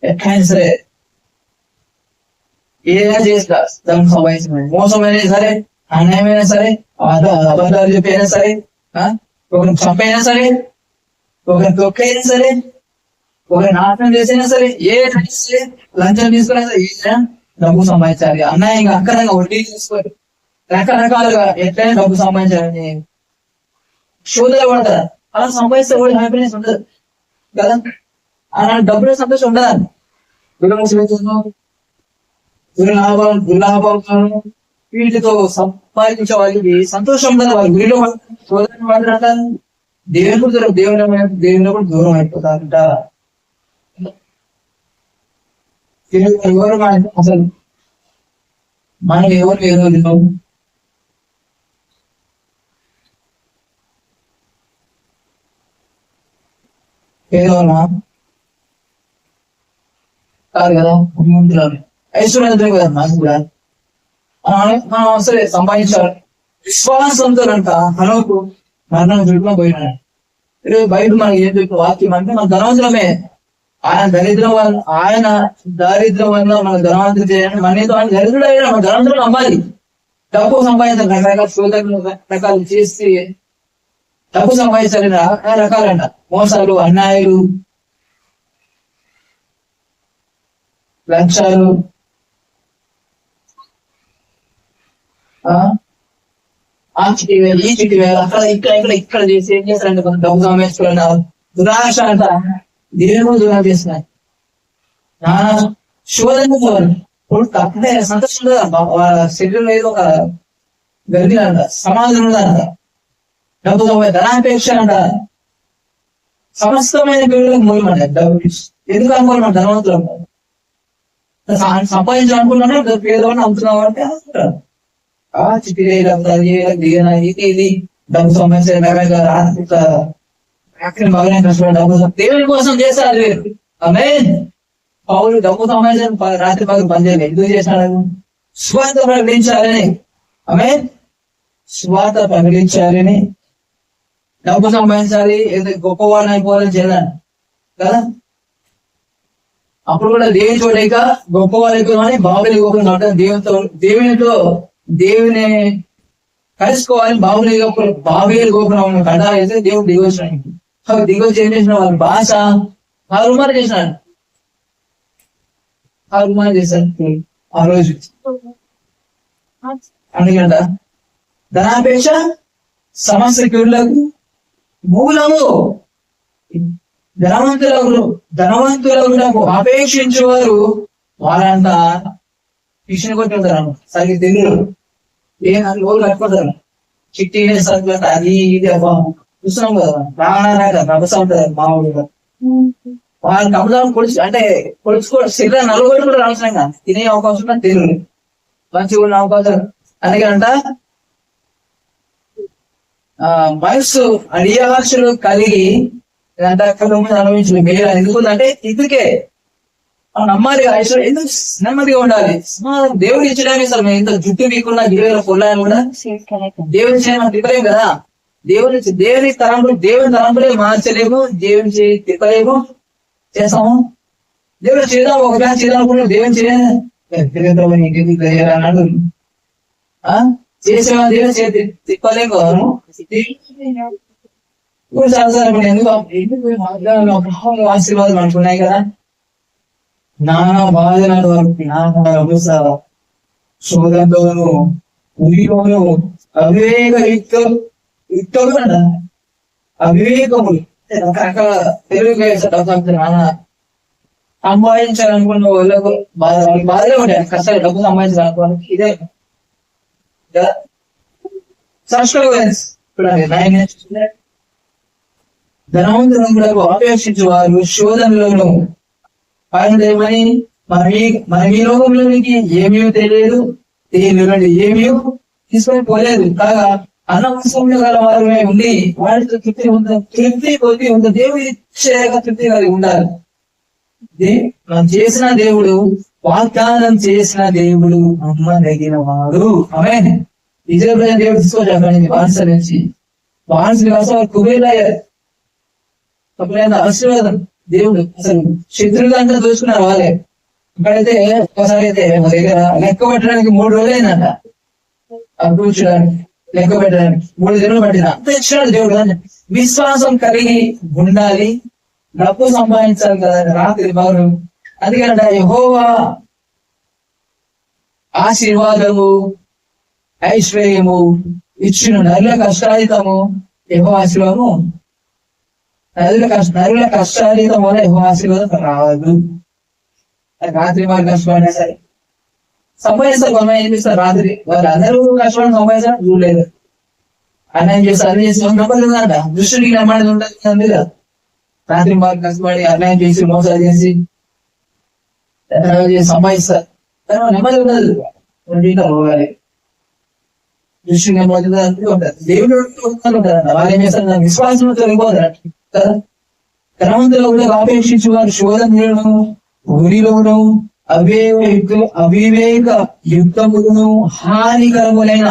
ఎట్లయినా సరే ఏదైనా చేస్తా దానికి సంపాదించిన మోసమైనా సరే అన్యాయమైనా సరే అబద్ధాలు చెప్పైనా సరే ఒకరిని చంపైనా సరే ఒకరిని తొక్కైనా సరే ఒకరిని నాశనం చేసైనా సరే ఏ లంచం తీసుకున్నా సరే ఏదైనా డబ్బు సంపాదించాలి. అన్యాయంగా అక్కడంగా వడ్డీ తీసుకోవాలి. రకరకాలుగా ఎట్లయినా డబ్బు సంపాదించాలని శోధన పడతారు. అలా సంపాదిస్తే కూడా హ్యాపీనెస్ ఉండదు కదా. అలాంటి డబ్బులో సంతోషం ఉండదు. దుర్లాభాలను వీటితో సంపాదించే వాళ్ళకి సంతోషం ఉండదు. వాళ్ళ గురిలో శోధన పడతారంట. దేవుని కూడా దేవుని కూడా దూరం అయిపోతారంట. ఎవరు అసలు మనం ఎవరు వేరు పేదవాళ్ళమా కాదు కదా. ఐశ్వర్యం కదా నాకు కూడా మనం సరే సంపాదించాలి. విశ్వాసంతో అంట హనోకు మరణం చుట్టూ పోయినాడు. బయట మనకి ఏం చెప్పిన వాక్యం అంటే మన ధనవంతులమే. ఆయన దరిద్రం వల్ల మన ధనవంతులు చేయాలి. మనతో ఆయన దరిద్రుడు అయినా మన ధనవంతులు నమ్మాలి. డబ్బు సంపాదించాలి. రకరకాల శోధనలు రకాలు చేసి డబ్బు సంపాదించాలి. రకాలంట మోసాలు అన్యాయాలు లంచాలు ఆ చిటి వేలు ఈ చిటి వేలు అక్కడ ఇక్కడ చేసి ఏం చేస్తారంటే కొంత డబ్బు సంపాదించుకున్నారు. దురాశ అంట దేవుడు దూరం చేస్తున్నాయి. నానా శోధన తప్పే సంతోషం వాళ్ళ శరీరం ఏదో ఒక గర్భిణి అంట సమాధానం ఉందంట. డబ్బు ధనాపేక్ష అంట సమస్తమైన పేరులకు మూలమంట. డబ్బు ఎందుకు అనుకోవాలి ధనవంతులు సంపాదించాలనుకున్నా పేదవాడిని అమ్ముతున్నావు అంటే ఆ చిట్టి ఇది డబ్బు సంబంధించిన డబ్బు దేవుని కోసం చేస్తారు. ఆమె పౌలు డబ్బు సంబంధించిన రాత్రి పగలు పనిచేయలేదు. ఎందుకు చేసినాడు? స్వార్థ ప్రకటించాలని. ఆమె స్వార్థ ప్రకటించాలని డబ్బు సంపాదించాలి. ఏదో గొప్పవాడిని అయిపోవాలని చేయాలని కదా. అప్పుడు కూడా దేవుని చూడలేక గొప్పవాళ్ళు అయిపోయి బాబులు గొప్ప దేవుని కలుసుకోవాలి. బాబేలు గోపురం కట్టాలైతే దేవుడు దిగొచ్చినాడు. దిగొచ్చి ఏం చేసిన వాళ్ళ భాష తారుమారు చేసినాడు. తారుమారు చేశారు ఆ రోజు. అందుకంట ధనాపేక్ష సమస్య కీడులకు మూలము. ధనవంతులకు అపేక్షించేవారు వాళ్ళంతా పిచ్చిన కొట్టి ఉంటారు. సరిగ్గా తెలియదు ఏం రోజులు కట్టుకుంటారు. చిట్టి అది ఇది చూస్తున్నాం కదా. రాగా నడుస్తూ ఉంటారు మామూలుగా. వాళ్ళకి అమ్ముదాం అంటే శరీరం నలుగురు కూడా రాల్సిన తినే అవకాశం తెలియదు. మంచిగా ఉన్న అవకాశాలు అందుకంట మనసు అడియాశలు కలిగి అనుభవించలేదు మేలు. ఎందుకంటే ఇదికే నమ్మాలి, ఎందుకు నెమ్మదిగా ఉండాలి. దేవుడు ఇచ్చడానికి అసలు మేము ఇంత జుట్టు మీకున్న గిరివేల పొలాన్ని కూడా దేవుని చేయమని తిప్పలేము కదా. దేవుని తలంపులే మార్చలేము, దేవుని తిప్పలేము. చేస్తాము దేవుడు చేద్దాం, ఒక బ్యాచ్ చేద్దాం అనుకుంటున్నాం, దేవుని చేయాలన్నాడు. చేసేవా దేవుని తిప్పలేము కదా. ఇప్పుడు చాలాసార్లు ఎందుకు ఆశీర్వాదం అనుకున్నాయి కదా. నానా బాధలను అనుభవిస్తావా, శోధంలోను ఉరిలోను అవివేక యుక్తలు అంట, అవివేకములు రకరకాల తెలుగు సంపాదించాలనుకున్న వాళ్ళకు బాధలే ఉంటాయి. కష్టాలు డబ్బు సంపాదించాలనుకోవాలి. ఇదే ధనవంతులకు అపేక్షించు వారు శోధనలోను ఏమని మన ఈ లోకంలోనికి ఏమీ తెలియదు, దీని నుండి ఏమీ తీసుకొని పోలేదు. కాగా అనవసరంలో గల వారమే ఉండి వాటితో తృప్తి కొద్ది ఉంది. దేవుడి తృప్తి కలిగి ఉండాలి. మనం చేసిన దేవుడు, వాగ్దానం చేసిన దేవుడు నమ్మదగిన వాడు. ఆమేన్. ఇజ్రాయేలు దేవుడు తీసుకోవాలి బానిస నుంచి. బానిసలు కోసం కుబేరయ్యారు. ఆశీర్వాదం దేవుడు అసలు శత్రువులంతా దోచుకున్నారు వాళ్ళే. ఇక్కడైతే ఒకసారి అయితే మా దగ్గర లెక్క పెట్టడానికి 3 రోజులు అయిందంట. కూర్చోడానికి లెక్క పెట్టడానికి 3 దినాలు పట్టిన అంత ఇచ్చినాడు దేవుడు. విశ్వాసం కలిగి ఉండాలి, డబ్బు సంపాదించాలి కదా రాత్రి బాగు. అందుకంట యెహోవా ఆశీర్వాదము ఐశ్వర్యము ఇచ్చిన నరుల కష్టాయితము యెహోవా ఆశీర్వాదము, నరుల కష్టాయితం వల్ల యెహోవా ఆశీర్వాదం రాదు. రాత్రి వారు కష్టపడినా సరే సంపాదిస్తారు. కొంతమంది ఏం చేస్తారు, రాత్రి వాళ్ళు అందరూ కష్టపడి సంపాదించడం చూడలేదు. అన్యాయం చేస్తారు, అన్ని చేసి నమ్మలేదంట. దృష్టికి నమ్మడం ఉంటుంది కదా. రాత్రి వారు కష్టపడి అన్యాయం చేసి మోసాలు చేసి సంపాదిస్తారు, నెమ్మది ఉండదు. పోవాలి దృష్టి నెమ్మది ఉంటుంది. దేవుడు ఉంటుంది. వాళ్ళు ఏం చేస్తారు, విశ్వాసంలో తొలగిపోతారు కదా. ధనవంతులు కూడా ఆపేక్షించు వారు శోధనలను ఉరిలోను అవివేక యుక్తములను హానికరములైన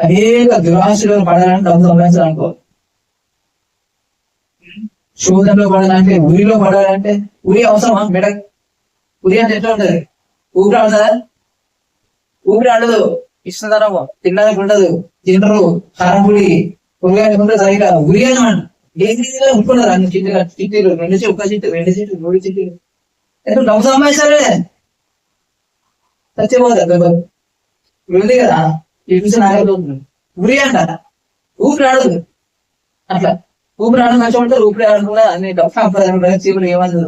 అనేక దురాశలను పడాలని డబ్బు సంపాదించాలనుకో. శోధనలో పడాలంటే, ఉరిలో పడాలంటే, ఉరి అవసరమా మెడ? ఉరి అంటే ఎట్లా ఉంటది? ఊపిరి ఆడదా? ఊపిరి ఆడదు. ఇష్టతరము తినడానికి ఉండదు, తినరు. కారం పొడి కూరగాయలు ఉండదు సరిగా. ఉరి అనమాట ఉంటున్నారు అన్ని చిట్టీలు 2 చిట్టు 1 చిట్టు 2 చిట్టు 3 చిట్టీలు. ఎందుకు డబ్బు సంపాదించాలి, చచ్చిపోతారు ఉంది కదా. చూసిన ఉరి అంట, ఊపిరి ఆడదు. అట్లా ఊపిరి ఆడడం మంచిగా ఉంటారు, ఊపిరి ఆడకుండా అన్ని డబ్బు సంపాదించారు. చీపులు ఏమన్నా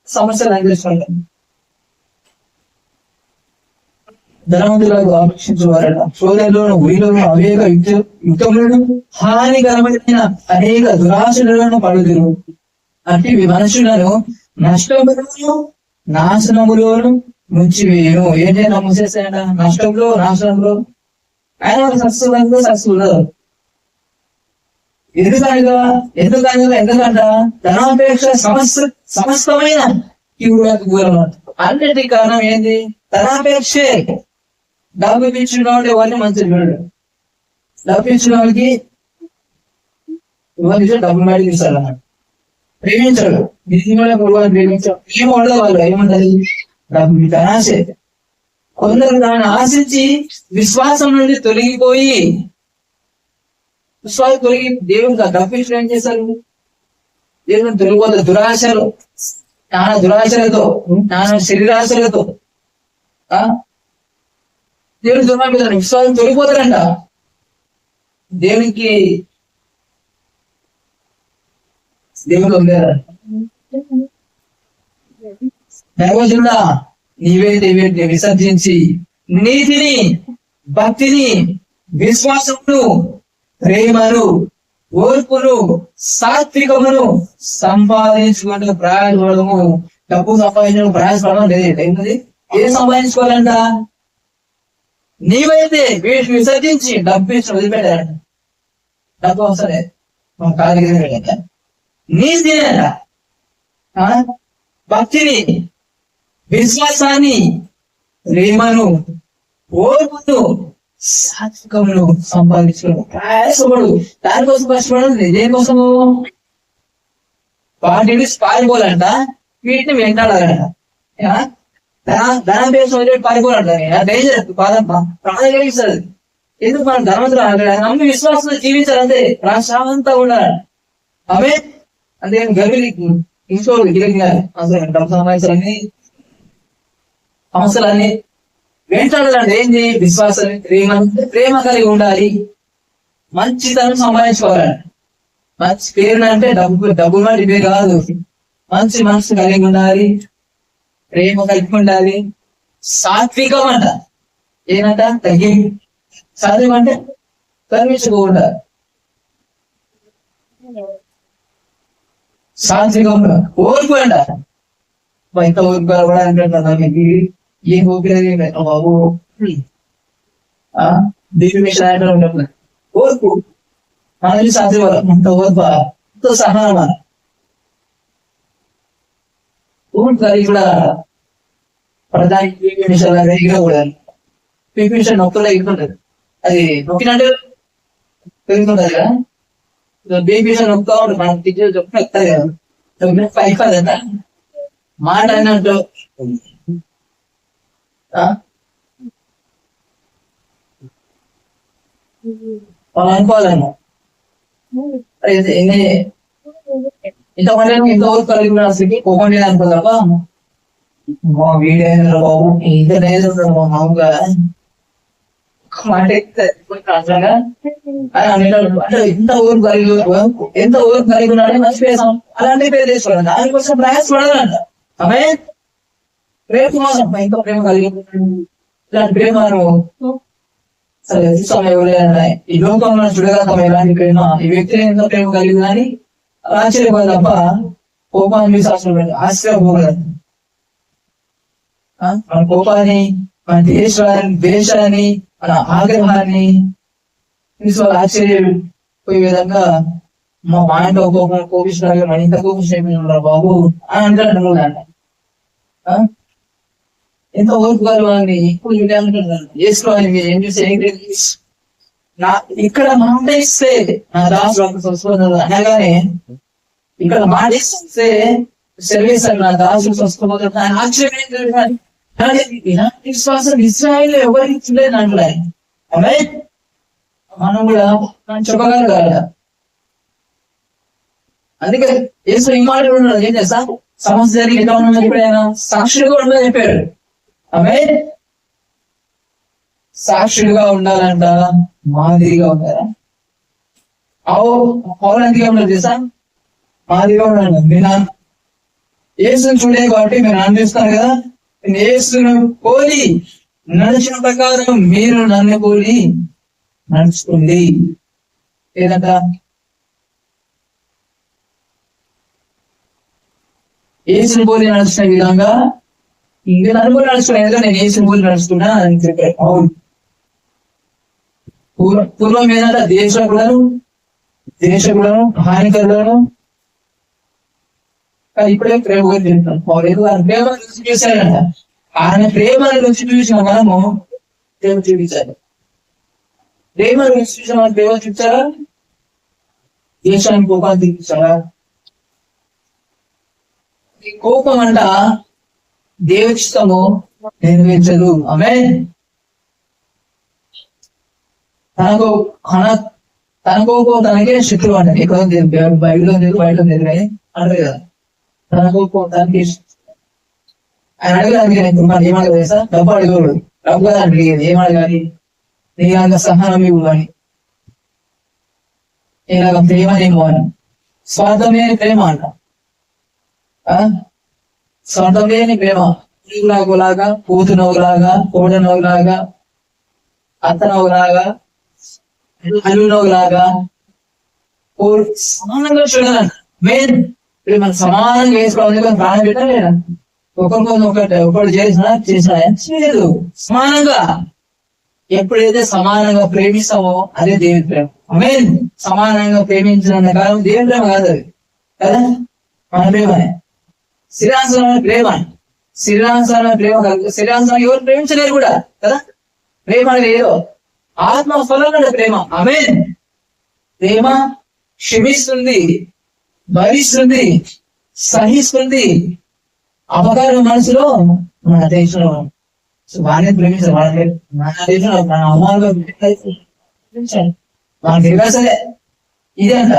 సమస్యలు అనిపిస్తుంటారు. ధనవంతులకు ఆపేక్షించేవారట శోధనలోను ఉరిలోను అవేక యుక్తములను హానికరమైన అనేక దురాశలను పడుదురు. అట్టి మనుషులను నష్టములను నాశనములోను ముంచివేయును. ఏంటైనా మూసేస్తాయంట, నష్టంలో నాశనంలో. ఆయన సక్సెస్ఫుల్ ఎందుకంట ధనాపేక్ష సమస్తమైన అన్నిటి కారణం ఏంది? ధనాపేక్షే. డబ్బు ఇచ్చిన వాడు ఎవరిని మంచి చూడడు. డబ్బు ఇచ్చిన వాళ్ళకి డబ్బులు మేడ తీస్తాడు అన్నమాట. ప్రేమించాడు, ప్రేమించాడు. ఏమో ఉండదు వాళ్ళు, ఏముంటది డబ్బు ధనాశే. కొందరు దాన్ని ఆశించి విశ్వాసం నుండి తొలగిపోయి దేవుని డబ్బు ఇచ్చిన ఏం చేశారు? దేవుని తొలగిపోతారు. దురాశలు, నానా దురాశలతో, నానా శరీరాశలతో దేవుని దుర్మార్గులు విశ్వాసం తొలగిపోతారంట. దేవునికి దేవుడు దైవజనుడా నీవే విసర్జించి నీతిని, భక్తిని, విశ్వాసమును, ప్రేమను, ఓర్పును, సాత్వికమును సంపాదించుకుంటూ ప్రయాసపడము. డబ్బు సంపాదించడం ప్రయాసపడడం లేదు. ఏం సంపాదించుకోవాలంట? నీవైతే వీటిని విసర్జించి డబ్బు ఇచ్చి వదిలిపెట్టాడు. డబ్బు అవసరం కాదు, నీ తినేట భక్తిని, విశ్వాసాన్ని, ప్రేమను, ఓర్పును, సాత్వికమును సంపాదించుకోవడం ప్రయాసపడు. దానికోసం కష్టపడదు. దేనికోసము? వాటి నుంచి పారిపోవాలంట, వీటిని వెంటాడాలంట. ధనం పేరు వదిలేసి పారిపోవాలంట. డేంజర్, ప్రాణం కలిగిస్తుంది. ఎందుకు మనం ధనవంతులు నమ్మి విశ్వాసంతో జీవించాలంటే ప్రశాంతంగా ఉండాలి. ఆమె అంటే గర్భిణి ఇంట్లో సమస్యలన్నీ వెంటాడాలంటే ఏంటి? విశ్వాసం, ప్రేమ కలిగి ఉండాలి. మంచితనం సంపాదించుకోవాలండి. మంచి పేరు అంటే డబ్బు వంటి పేరు కాదు. మంచి మనసు కలిగి ఉండాలి, ప్రేమ కలిగి ఉండాలి. సాత్వికం అంట. ఏనంట? తగ్గి. సాత్వికం అంటే కనిపించుకోకుండా సాత్వికం. ఓర్పు అంట. ఇంత ఓర్పు కూడా అంటే ఏం ఓపిక బాబు. ఓర్పు మనకి సాత్విక. ఇంత ఓర్పు, ఎంతో సహనమా. ఓర్పు కలిగి కూడా ప్రధాని కూడా పీపీషన్ నొక్కలు ఎగుతుంటది. అది నొక్కినట్టు పెరుగుతుంటది కదా. బీపీషన్ నొక్కుతా ఉంటుంది. మనం టీచర్ చెప్పిన ఎత్తారు కదా, పైకి అదంట మాట అన్నట్టు అనుకోవాలన్నా. ఇంతమంది ఇంత ఊరు కలిగి అసలుకి పోకండి అనుకోదాకా వీడైన బాబు ఇంత లేదు మామూలుగా మాట అంటే ఎంత ఊరు కలిగి ఉన్నాడని మర్చిపోయాం. అలాంటి పేరు చేసుకోవాలి. దానికోసం ప్రయాసపడాలంట. ఆమె ప్రేమ కోసం ఎంతో ప్రేమ కలిగి ఇలాంటి ప్రేమ సరే చూస్తాం. ఈ లోకంలో చూడగలుగుతాం ఎలాంటి ప్రేమ. ఈ వ్యక్తిని ఎంతో ప్రేమ కలిగి కానీ ఆశ్చర్యపోయి తప్ప కోపాన్ని విశ్వాసం ఆశ్చర్యపోగలదు. మన కోపాన్ని, మన ద్వేషాన్ని, మన ఆగ్రహాన్ని ఆశ్చర్యపోయే విధంగా మా మాయంలో కోపిస్తున్నారు. మన ఇంత కోపించినారు బాబు అని అంటాడు. ఎంత ఓర్పుగారు వాళ్ళని ఎక్కువ చూడాలనుకుంటున్నాను. చేసుకోవాలి. మీరు ఏం చూస్తే ఇక్కడ మాట ఇస్తే నా దాసు అనగానే ఇక్కడ మాట ఇస్తే సర్వీస్ అని నా దాసు స్వస్థపోతుంది. ఆశ్చర్యం విశ్వాసం ఇస్రాయేల్ ఎవరికి ఇచ్చలేదు అంటే మనం కూడా చెప్పగలగాలి. అందుకే యేసు ఈ మాట ఏం చేస్తా సమస్య జరిగి ఎలా ఉన్నది ఎప్పుడైనా సాక్షులుగా ఉండదని చెప్పాడు. ఆమె సాక్షులుగా ఉండాలంట, మాదిరిగా ఉండాలా. పౌరాంతిగా ఉండదు చేసా, మాదిరిగా ఉండాలి. మీరు యేసును చూడే కాబట్టి మీరు అనిపిస్తారు కదా, యేసును పోలి నడిచిన ప్రకారం మీరు నన్ను పోలి నడుచుకోండి. ఏదంట యేసును పోలి నడుచుకునే విధంగా ఇంకా నన్ను పోలి నడుచుకునేదిగా నేను యేసును పోలి నడుచుకున్నా అని చెప్పాడు. అవును, పూర్వం ఏదంట దేశకులను హానికరులను ఇప్పుడే ప్రేమ గురించి చెప్తాను. ప్రేమ రుచి చూశాడంట. ఆయన ప్రేమను రుచి చూసిన మనము ప్రేమ చూపించాలి. ప్రేమ రుచి చూసిన మనం ప్రేమ చూపించారా? దేశానికి కోపాన్ని చూపించారా? కోపం అంట దేవుడిష్టము నెరవేర్చదు. ఆమె తన కోపం తనకే శత్రువు అంట. ఎక్కడ బయటలో లేదు, బయట లేదు కానీ అంటారు కదా. తన కోపం తనకి ఆయన అడగడానికి ఏమడగదు తెలుసా? డబ్బు అడగడు. డబ్బు కదా అడిగేది. ఏమడగాలి? నీలాగా సహనం ఇవ్వు అని, నీలాగా ప్రేమనేమో అని. స్వార్థం లేని ప్రేమ అంట. స్వార్థం లేని ప్రేమ. నవ్వులాగా, కూతు నవ్వులాగా, కోడ నవ్వులాగా, అత్త నవ్వులాగా, అల్లు నవ్వులాగా సమానంగా చూడాలంట. మెయిన్ ప్రేమ సమానంగా వేసుకోవాలి. ప్రాణం పెట్టలేదా? ఒకరికోసం ఒకటి చేసినా చేయలేదు. సమానంగా ఎప్పుడైతే సమానంగా ప్రేమిస్తామో అదే దేవుని ప్రేమ. ఆమేన్. సమానంగా ప్రేమించిన కాలం దేవుని ప్రేమ కాదు అది కదా, మన ప్రేమనే. స్థిరాంశమైన ప్రేమ, స్థిరాంశమైన ప్రేమ కాదు. స్థిరాంశం ఎవరు ప్రేమించలేరు కూడా కదా. ప్రేమ అనేది ఏదో ఆత్మ ఫలంలో ప్రేమ. ఆమేన్. ప్రేమ క్షమిస్తుంది, భరిస్తుంది, సహిస్తుంది. అపకారం మనసులో మన దేశంలో వారిని ప్రేమించాలి. మన దేశంలో మన అమ్మాయిగా మనకి తెలియసలే ఇదే అంట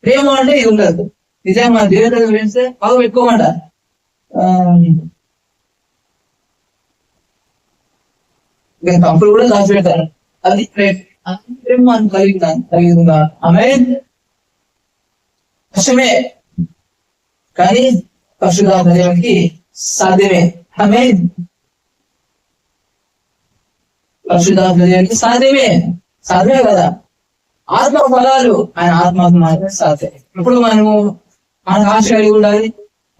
ప్రేమ అంటే ఇది ఉండదు. నిజంగా మన దేవుడు ప్రేమిస్తే బాగా పెట్టుకోమంట. కంపులు కూడా దాచి పెడతారు. అది ప్రేమ మనం కలిగిందా? ఆమేన్. కష్టమే కానీ పరిశుద్ధాత్మ దేవునికి సాధ్యమే. ఆమేన్. పరిశుద్ధాత్మ దేవునికి సాధ్యమే కదా. ఆత్మ ఫలాలు ఆయన ఆత్మకు మాత్రమే సాధ్యం. ఇప్పుడు మనము మనకు ఆశ కలిగి ఉండాలి.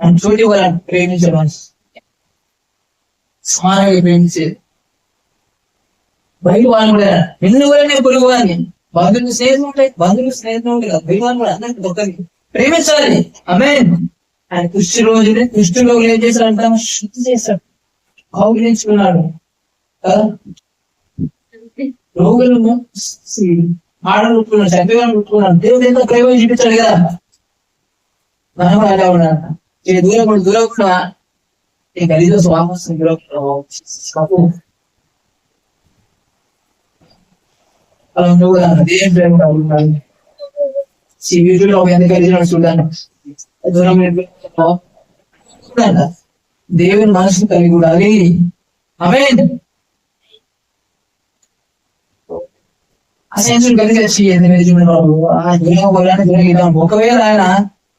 మనం చోటి వాళ్ళని ప్రేమించే మనసు, సమానంగా ప్రేమించేది. బయట వాళ్ళు కూడా నిన్ను కూడా పొరుగు వారిని, బంధువులు స్నేహితులు ఉంటాయి, స్నేహితులు ఉంటాయి కదా, బయట వాళ్ళు కూడా అందరికి ఒక్కరికి ప్రేమించాలి. ఆమేన్. ఆయన కుష్ఠరోగులు ఏం చేశాడంట? శుద్ధి చేశాడు, కౌగిలించుకున్నాడు కదా. రోగులను ఆడలు ముట్టుకున్నాడు, చంపేవాళ్ళు ముట్టుకున్నాడు. దేవుడు ఎంతో ప్రేమ చూపించాడు కదా. మనం అలా ఉన్నాడు. దూరకుండా ఈ గలీలో స్వామి దేవుని ప్రేమ కావాలి. వీటిలో ఎంత కలిసి చూడాలి. దూరం దేవుని మనసును కలిగి ఉండాలి. ఆమేన్. అసెన్షన్ కలిసి ఒకవేళ ఆయన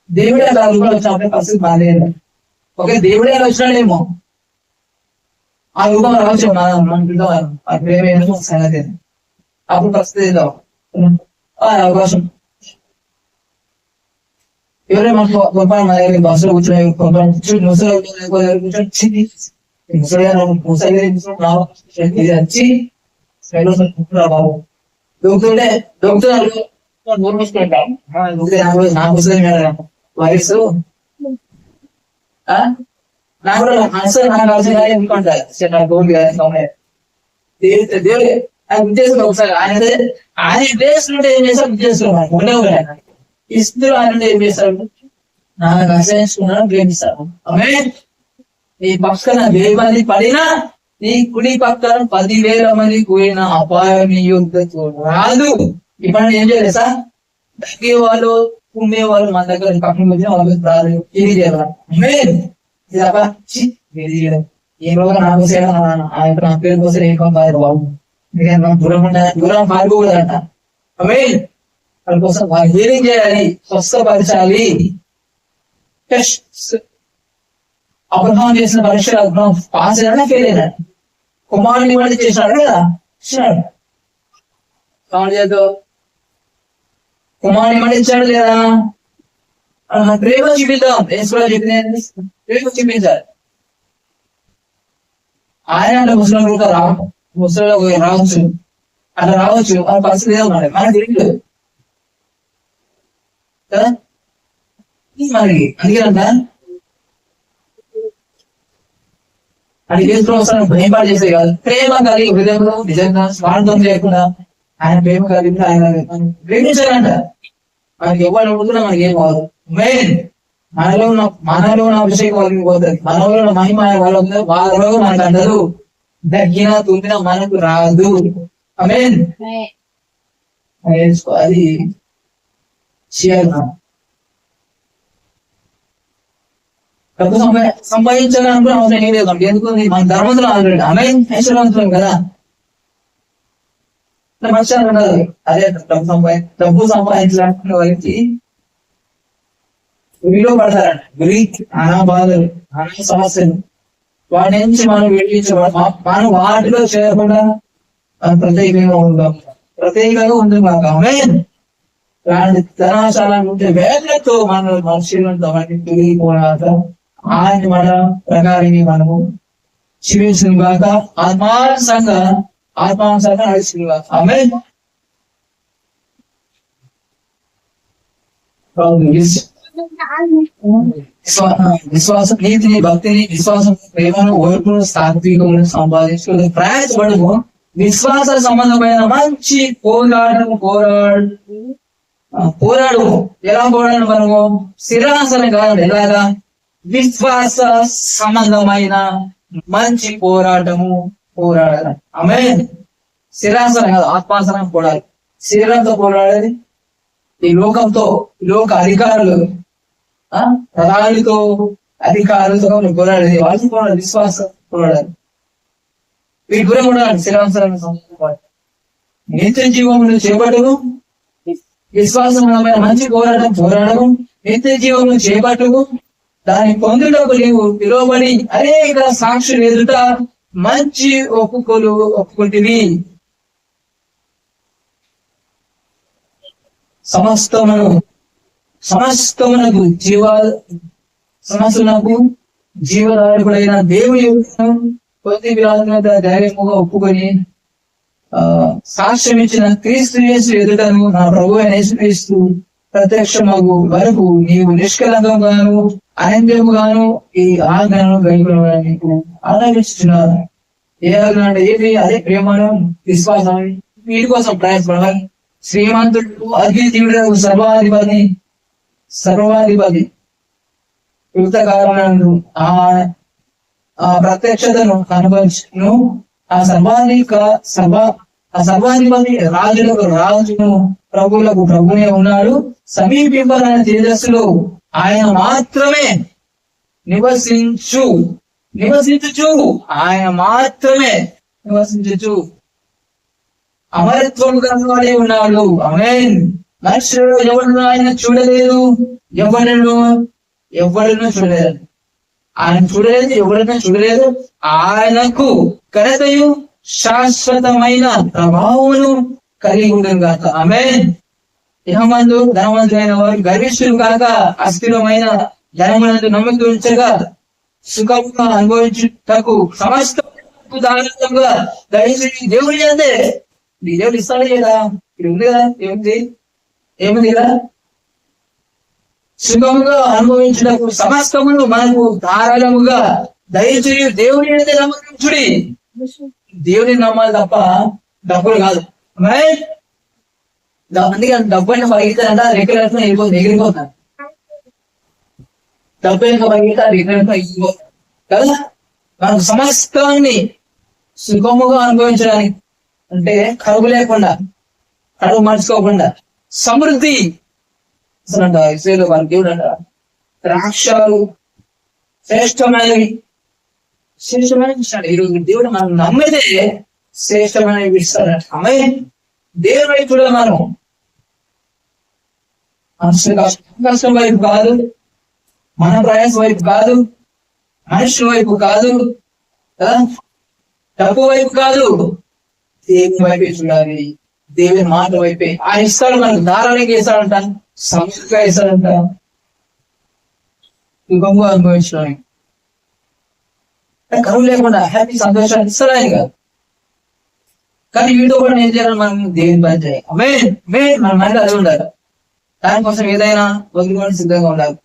దేవుడే రూపాయలు వచ్చినప్పుడు పరిస్థితి బాగాలేదు. ఒకే దేవుడే వచ్చినాడేమో ఆ రూపం రావచ్చు మన ప్రేమ ఏమో సంగతి. అప్పుడు పరిస్థితి అవకాశం ఎవరే మనకు బస్సులో కూర్చొని బాబు వయసు నాకు దేవుడు ఉద్దేశం ఒకసారి ఆయన ఉద్దేశం ఏం చేస్తాడు? ఉద్దేశం ఇస్తూ ఆయన ఏం చేస్తాడు? నాకు అసహించుకున్నాను ప్రేమిస్తాను. ఆమేన్. నీ పక్కన 1000 మంది పడినా నీ కుడి పక్కన 10,000 మంది పోయిన అపాయం నీ యుద్ధకు రాదు. ఇప్పుడు ఏం చేయలేదు సార్, తగ్గే వాళ్ళు ఉండే వాళ్ళు మన దగ్గర పక్కన వచ్చిన వాళ్ళకి రాదు. ఇది చేయాలి. ఏ రోజు నా కోసం నా పేరు కోసం ఏం కాదు బాబు. దూరం పారిపోకూడదంట. ఆమేన్. వాళ్ళ కోసం వాళ్ళు హీలింగ్ చేయాలి, స్వస్థపరచాలి. అబ్రహాం చేసిన పరీక్షలు అబ్రహాం పాస్ అయినా ఫెయిల్ అయినాడు. కుమారుని వాడి చేసినాడు కదా, ఇచ్చినాడు. కుమారుని వాడి ఇచ్చాడు లేదా? ప్రేమ చూపిద్దాం. చెప్పింది ప్రేమ చూపించాలి. ఆయన అంటే ముసలిలో రావచ్చు, అట్లా రావచ్చు. ఆ పరిస్థితి ఏమన్నాడు మనకు తెలియదు కదా. మనకి అందుకేనంట అది చేసుకోవడం భయపాటు చేసే కాదు. ప్రేమ కలిగి హృదయంలో నిజంగా స్వార్థం లేకుండా ఆయన ప్రేమ కలిగి ఆయన ప్రేమించాలంట. మనకి ఎవరు ఉంటున్నా మనకి ఏం కాదు. మెయిన్ మనలో ఉన్న అభిషేకం వాళ్ళకి పోతుంది. మనలో ఉన్న మహిమ వాళ్ళలో మనకు అందదు. దగ్గిన తుందిన మనకు రాదు. ఆమేన్. అది చేయాలి. డబ్బు సంపాదించాలనుకున్న అవసరం ఏం లేదు. ఎందుకు మన ధర్మంలో ఆల్రెడీ ఆమేన్ ఐశ్వర్యవంతులం కదా. మంచిగా ఉండదు. అదే డబ్బు సంపాదించాలనుకునే వాళ్ళకి గురిలో పడతారంట. గురి అనా బాధలు, అనా సమస్యలు, వాటి నుంచి మనం వెళ్ళించబడ మనం వాటిలో చేయకుండా ప్రత్యేకంగా ఉందాం. ప్రత్యేకంగా ఉంటుంది మాకు. ఆమేన్. అలాంటి తనాశాల ఉంటే వేగంతో మన మనుషులంతా మనకి తిరిగిపోయాక ఆయన మన ప్రకారం మనము జీవించిన కాక ఆత్మానుసంగా ఆత్మానుసారంగా నడుచుకున్నా. ఆమె విశ్వాసం, నీతిని, భక్తిని, విశ్వాసం, ప్రేమను, ఓర్పును, సాత్వికమును సంపాదించుకుని ప్రయాసపడము. విశ్వాస సంబంధమైన మంచి పోరాడు. ఎలా పోరాడు మనము? స్థిరాసనం కాదు, ఎలాగా? విశ్వాస సంబంధమైన మంచి పోరాడాలి. ఆమె స్థిరాసనం కాదు, ఆత్మాసనం పోరాడాలి. శరీరంతో పోరాడాలి, ఈ లోకంతో, లోక అధికారులు, ప్రధానితో, అధికారులతో పోరాడేది. వాళ్ళకి పోరాడాలి, విశ్వాసం పోరాడాలి. వీటి దూరం ఉండాలి. శరీరాంశాలను నిత్య జీవమును చేపట్టము. విశ్వాసమైన మంచి పోరాడము. నిత్య జీవమును చేపట్టము. దాన్ని పొందుటకు నీవు పిలువబడి అనేక సాక్షులు ఎదుట మంచి ఒప్పుకుంటివి. సమస్తమునకు జీవదాయకుడైన దేవుని కొద్ది విరాధన ధైర్యముగా ఒప్పుకొని సాక్ష్యం ఇచ్చిన క్రీస్తు యేసు ఎదుటను నా ప్రభు అయిన యేసుక్రీస్తు ప్రత్యక్షమగు వరకు నీవు నిష్కలంకంగాను అనంతముగాను ఈ ఆజ్ఞను గైకొనమని నీకు ఆజ్ఞాపిస్తున్నాను. ఏ ఆజ్ఞ అంటే ఏది? అదే ప్రేమను, విశ్వాసం. వీటి కోసం ప్రయాసపడాలి. శ్రీమంతుడు, అద్వితీయుడు, సర్వాధిపతి యుక్త కారణాలను ఆ ప్రత్యక్షతను కనబరుచును. ఆ సర్వాధిపతి రాజులకు రాజును, ప్రభువులకు ప్రభునే ఉన్నాడు. సమీపింపలైన తేజస్సులో ఆయన మాత్రమే నివసించుచు ఆయన మాత్రమే నివసించుచు అమరత్వం కలవాడే ఉన్నాడు. ఆమేన్. మనుషులు ఎవరు ఆయన చూడలేదు, ఎవరినూ చూడలేదు. ఆయన చూడలేదు, ఎవరైనా చూడలేదు. ఆయనకు ఘనతయు శాశ్వతమైన ప్రభావమును కలిగి ఉండదు కాక. ఆమేన్. ఇహమందు ధనవంతులైన వారు గర్విష్ఠులు కాక అస్థిరమైన ధనమునందు నమ్మకం ఉంచగా సుఖముగా అనుభవించుటకు సమస్త దారుణంగా దయచేసి దేవుడి అంతే. దేవుడు ఇస్తాడు కదా, ఇక్కడ ఉంది కదా, ఏముంది కదా? సుఖముగా అనుభవించుటకు సమస్తమును మనకు ధారాళముగా దయచేసి దేవుని అయితే నమ్మకించుడి. దేవుని నమ్మాలి తప్ప డబ్బులు కాదు. అందుకే డబ్బు అయినా పరిగెత్తారంట, రెక్కలతో ఎగిరిపోతారు. డబ్బు అయినా పరిగెత్తారు, రెక్కలతో ఎగిరిపోతారు కదా. మనకు సమస్తాన్ని సుఖముగా అనుభవించడానికి అంటే కరువు లేకుండా, కరువు మర్చుకోకుండా, సమృద్ధి అంట. ఇస్రాయేలు వారి దేవుడు అంట. ద్రాక్షలు శ్రేష్టమైనవి ఇస్తాడు. ఈరోజు దేవుడు మనం నమ్మితే శ్రేష్టమైనవి ఇస్తాడంట. అమ్మాయి దేవుడు వైపు కూడా మనం కష్టం వైపు కాదు, మన ప్రయాసం వైపు కాదు, మనుషుల వైపు కాదు, డబ్బు వైపు కాదు, దేవుని వైపే చూడాలి. దేవుని మాట వైపే. ఆయన ఇస్తాడు మనకు, ధారాళంగా ఇస్తాడంట, సమృద్ధిగా ఇస్తాడంట, సుఖంగా అనుభవించడానికి. కరువు లేకుండా హ్యాపీ సంతోషాన్ని ఇస్తాడు ఆయన కాదు. కానీ వీడియో కూడా ఏం చేయాలి? మనం దేవుని పని చేయాలి. మన మైండ్ అదే ఉండాలి. దానికోసం ఏదైనా వదులుకొని సిద్ధంగా ఉండాలి.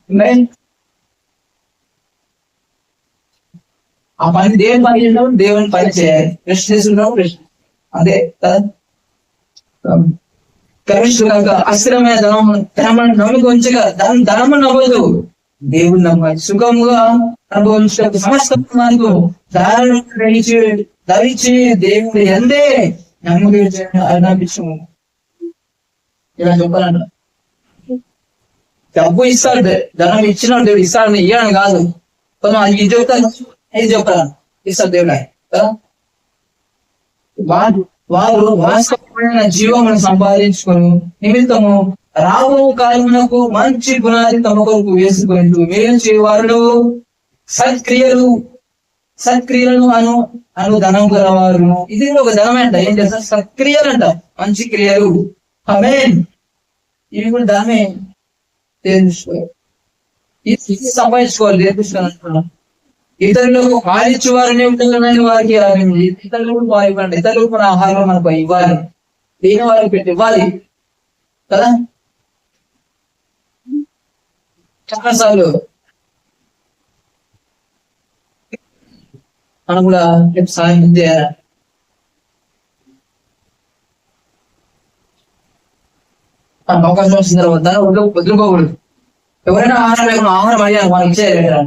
ఆ పని దేవుని పని చేసినప్పుడు దేవుని పని చేయాలి. రెస్ట్ చేసుకున్నప్పుడు రెస్ట్. అదే కదా. కరుణ అస్థిరమైన ధనమును నమ్మిక ఉంచగా ధనము నమ్మదు, దేవుని నమ్మాలి. సుఖముగా అనుభవించడానికి సమస్త ధరించి దేవుడు ఎందే నమ్మకం ఇలా చెప్పాలంట. డబ్బు ఇస్తాడు, ధనం ఇచ్చినాడు దేవుడు, ఇస్తాడని ఇయ్యని కాదు. అది ఇది చెప్తాను, ఇది చెప్పాలను ఇస్తాడు దేవుడు కదా. వారు వాస్తవమైన జీవమును సంపాదించుకొని నిమిత్తము రాబో కాలమునకు మంచి పునాది తమ కొరకు వేసుకొని మేలు చేయవారు సత్క్రియలను అను ధనం గలవారు. ఇది ఒక ధనం అంట. ఏం చేస్తారు? సత్క్రియలు అంట, మంచి క్రియలు. ఆమేన్. ఇవి కూడా ధనమే. ఇది సంపాదించుకోవాలి. నేర్పిస్తున్నాను. ఇతరులకు పాలిచ్చు వారిని ఉంటుందని వారికి ఆరంభించి ఇతరులకు వారి ఇవ్వండి, ఇతరులకు మన ఆహారం మనకు ఇవ్వాలి, దీని వారికి పెట్టి ఇవ్వాలి కదా. చాలాసార్లు మనం కూడా సాయం చేయాలి. అవకాశం వచ్చిన తర్వాత వదులుకోకూడదు. ఎవరైనా ఆహారం అడిగారు మనకి ఇచ్చేయాలి,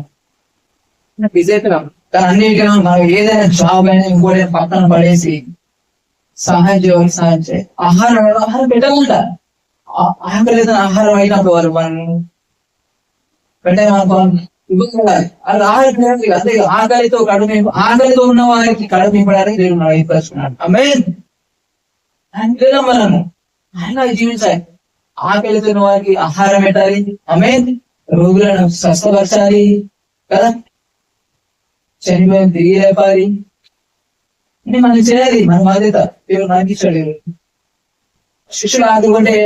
బిజీ అవుతున్నాం. కానీ అన్నిటికీ మనం ఏదైనా జాబ్ అయినా ఇంకోటి పక్కన పడేసి సహాయం చేయాలి, సహాయం చేయాలి. ఆహారం పెట్టాలంట. ఆకలి ఆహారం అయినప్పుడు వాళ్ళు మనం పెట్టే అది అంతే. ఆకలితో ఉన్న వారికి కడుపు నింపడానికి దేవుడు ఏర్పరుచుకున్నాడు. మనము ఆయన జీవించాలి. ఆకలితో ఉన్న వారికి ఆహారం పెట్టాలి, రోగులను స్వస్థపరచాలి కదా, చనిపోయిన తిరిగి లేపాలి. మనం చేయాలి, మన బాధ్యత. దేవుడు నాకు ఇచ్చాడు. శిష్యుడు ఆకలికుంటే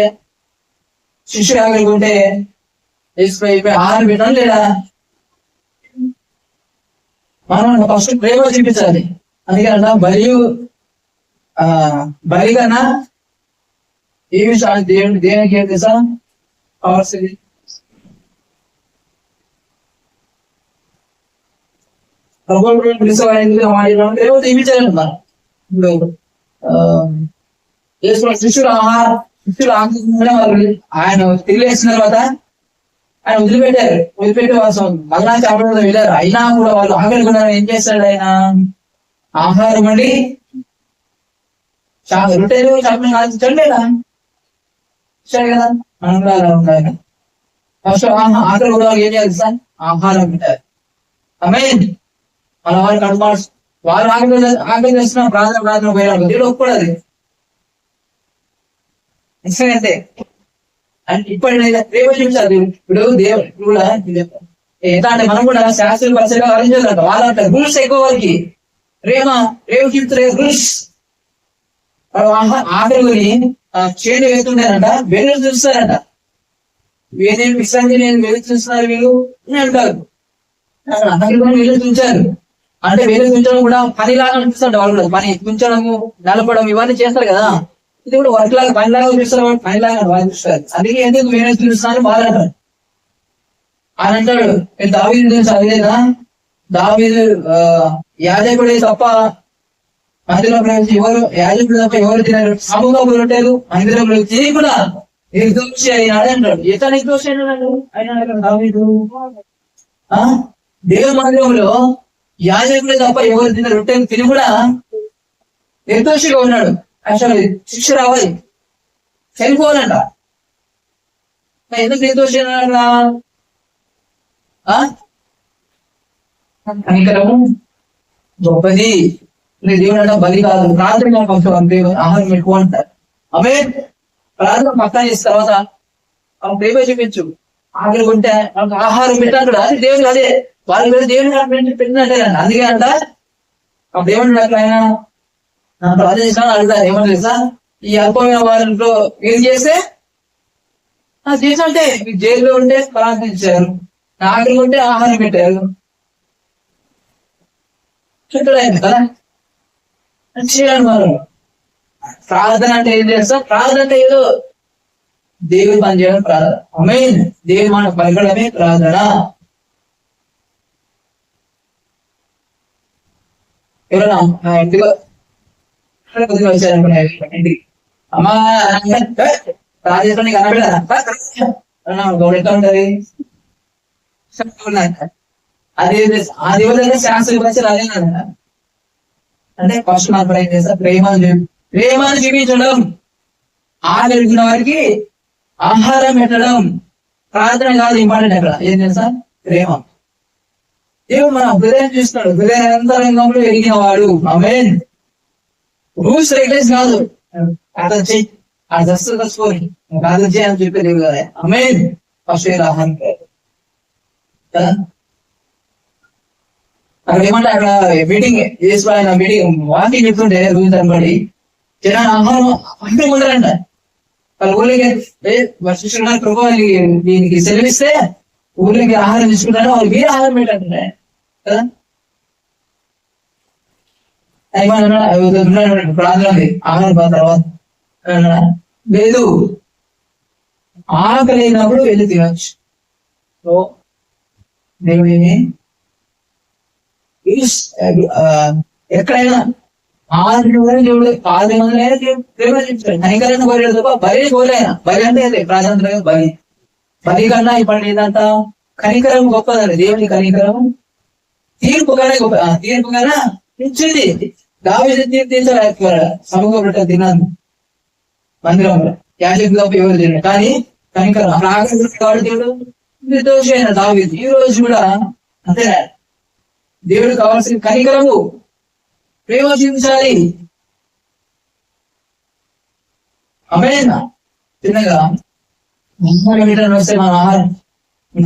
ఆహారం పెట్టాలి లేదా? మనం ఫస్ట్ ప్రేమ చూపించాలి. అందుకన్నా బలి కన్నా ఏ విషయాలు దేవునికి ఏం తెలుసా కావాల్సింది? శిష్యుడు ఆయన తిరిగేసిన తర్వాత ఆయన వదిలిపెట్టే కోసం మళ్ళా చెప్పడం వెళ్ళారు. అయినా కూడా వాళ్ళు ఆకలి కూడా ఏం చేస్తాడు ఆయన? ఆహారం అండి రొట్టెలు చండేదా సరే కదా. మనం కూడా అలా ఉండాలి. ఫస్ట్ ఆకలి కూడా ఏం చేయాలి సార్? ఆహారం పెట్టారు. మన వారికి అనుమానం వారు ఆకలి చేసిన ప్రార్థన పోయినాడు. దేవుడు ఒప్పుకోడది నిజంటే. అంటే ఇప్పుడు ప్రేమ చూపించాలి. ఇప్పుడు దేవుడు కూడా ఎంత అంటే మనం కూడా శాస్త్రులు పరిచయం ఆలోచించాలంట. వాళ్ళు అంటారు రూల్స్ ఎక్కువ వారికి. ప్రేమ చూపుతారు రూల్స్. ఆకలిని చేడు వేస్తుంటారంట, వెలుగు చూస్తారంట. వేరే విశ్రాంతి నేను వెలుగు చూస్తున్నారు వీళ్ళు అంటారు. వెలుగు చూచారు అంటే వెలుగు చూచడం కూడా పనిలాగా అనిపిస్తాడు. వాళ్ళు కూడా పని తుంచడము, నలపడం ఇవన్నీ చేస్తారు కదా. ఇది కూడా వర్క్ లాగా పనిలాగా చూస్తారు, పనిలాగా వాళ్ళు చూస్తారు. అందుకే ఎందుకు వేరే చూస్తున్నారు బాగా అంటారు. ఆయన అంటాడు దావీదు తెలుసు అదేనా, దావీదు యాజకుడే తప్ప మందిరం ఎవరు యాజకుడు తప్ప ఎవరు తినారు, సమూహంలో ఉంటారు మందిరంలో తిని కూడా నిర్దోషి అయినాడు అంటాడు. ఎట్లా నిర్దోషి అయినాడు ఆయన దావీదు? దేవుని మందిరంలో యాజకుడే తప్ప ఎవరు తిన్న రొట్టెలు తిని కూడా నిర్దోషిగా ఉన్నాడు. అసలు శిక్ష రావాలి, చనిపోవాలంట. ఎందుకు నిర్దోషి అయినా? కనికరము గొప్పది. దేవుడు అంటే బలి కాదు, ప్రార్థన ఆహారం ఎక్కువ అంటారు. ప్రార్థన పక్కన చేసిన తర్వాత ప్రేమ చూపించు. ఆకలి ఉంటే ఆహారం పెట్టాడు. అది దేవుడు అదే వాళ్ళ మీద దేవుని పెట్టినట్టే. అందుకే అంట దేవుడు అట్లా ఆయన ప్రార్థన చేసిన అడుగుతారు ఏమన్నా తెలుసా? ఈ అల్పమైన వారిలో ఏం చేస్తే చేసినట్టే జైల్లో ఉంటే ప్రార్థించారు, ఆకలి ఉంటే ఆహారం పెట్టారు. చుట్టూ కదా చేయాలి. మనం ప్రార్థన అంటే ఏం చేస్తాం? ప్రార్థన అంటే ఏదో దేవుడు పని చేయడం ప్రార్థన. దేవుడు మన పలకడమే ప్రార్థన. ఎవరైనా ఇంటిలో కొద్దిగా వచ్చారనుకున్నా ఇంటికి, అమ్మా ప్రార్థన కనబెడతా గౌడ ఎట్లా ఉంటది? అది ఆ దేవుడు శాస్త్రం వచ్చి రాలేదంట. అంటే ఫస్ట్ మనం ఏం చేస్తా? ప్రేమను చూపించడం, ఆకలిగిన వారికి ఆహారం పెట్టడం. ప్రార్థన కాదు ఇంపార్టెంట్. అక్కడ ఏం చేస్తా? ప్రేమ. దేవుడు మన హృదయం చూస్తున్నాడు. హృదయ అంతరంగంలో ఎరిగిన వాడు. ఆమేన్. రూల్స్ రెగ్యులేషన్ కాదు, అతను చెయ్యి అది వస్తుంది కలుసుకోని అతను చేయని చెప్పేది కదా. ఆమేన్. ఫస్ట్ ఆహారం కదా. అక్కడ ఏమంటే అక్కడ మీటింగ్ చేసి ఆయన మీటింగ్ వాకింగ్ చెప్తుంటే రోజు అనుకోండి జనాలు ఆహారం అంటే ఉండరంట. వాళ్ళ ఊళ్ళకి వర్షిస్తున్నారు ప్రభు దీనికి సెలవిస్తే ఊళ్ళకి ఆహారం తీసుకుంటారు. వాళ్ళు వీరే ఆహారం పెట్టండి కదా. ప్రార్థన ఉంది ఆహారం తర్వాత లేదు, ఆకలి అయినప్పుడు వెళ్ళి తినచ్చు. సో దేవుడిని ఎక్కడైనా 6 దేవుడు 6 మంది ప్రేమ చూపించాడు. కనికరణ కోరాడు తప్ప బలి కోరాయన. బలి అంటే ప్రాధాన్యత బలి. బలి కన్నా ఇప్పుడు ఏదంతా కనికరం గొప్పదండి. దేవుని కనికరం తీర్పు కన్నా గొప్ప. తీర్పు కన్నా ఇచ్చింది. దావీదు తీర్పు తీర్చాడు సమూహ పెట్ట తిన్నాను మందిరంలో యాజకులు ఎవరు తిన్నాడు. కానీ కనికరం ఆకలి దేవుడు నిర్దోషి అయిన దావీదు ఈ రోజు కూడా అంతే. దేవుడు కావాల్సిన కనికరము, ప్రేమ చూపించాలి. అమ్మేనా చిన్నగా వస్తే మన ఆహారం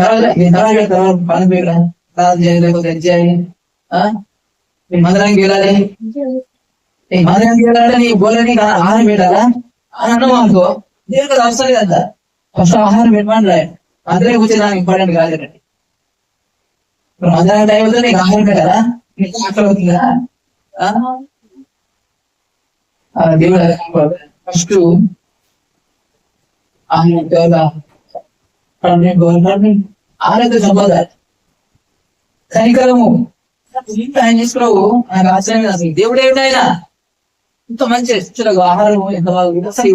తర్వాత పని లేకపోతే చేయాలి. మందిరానికి వెళ్ళాలి, మందిరానికి వెళ్ళాలి, నీ బోలని ఆహారం పెట్టాలా అని అన్నాం అనుకో, దేవుడికి అవసరం లేదా. ఫస్ట్ ఆహారం పెట్టమని రాయండి. అందరే కూర్చొని నాకు ఇంపార్టెంట్ కాదండి. మందిరానికి టైం అవుతుంది, నీకు ఆహారం పెట్టాలా, నీకు ఆకలి అవుతుందా? దేవుడు ఫస్ట్ ఆరోగ్య సంపద, కనికరము ఆయన చేసుకున్నావు. నాకు ఆశ్చర్యం అసలు దేవుడు ఏమిటి ఆయన ఇంత మంచి ఆహారం ఎంత బాగుంది. అసలు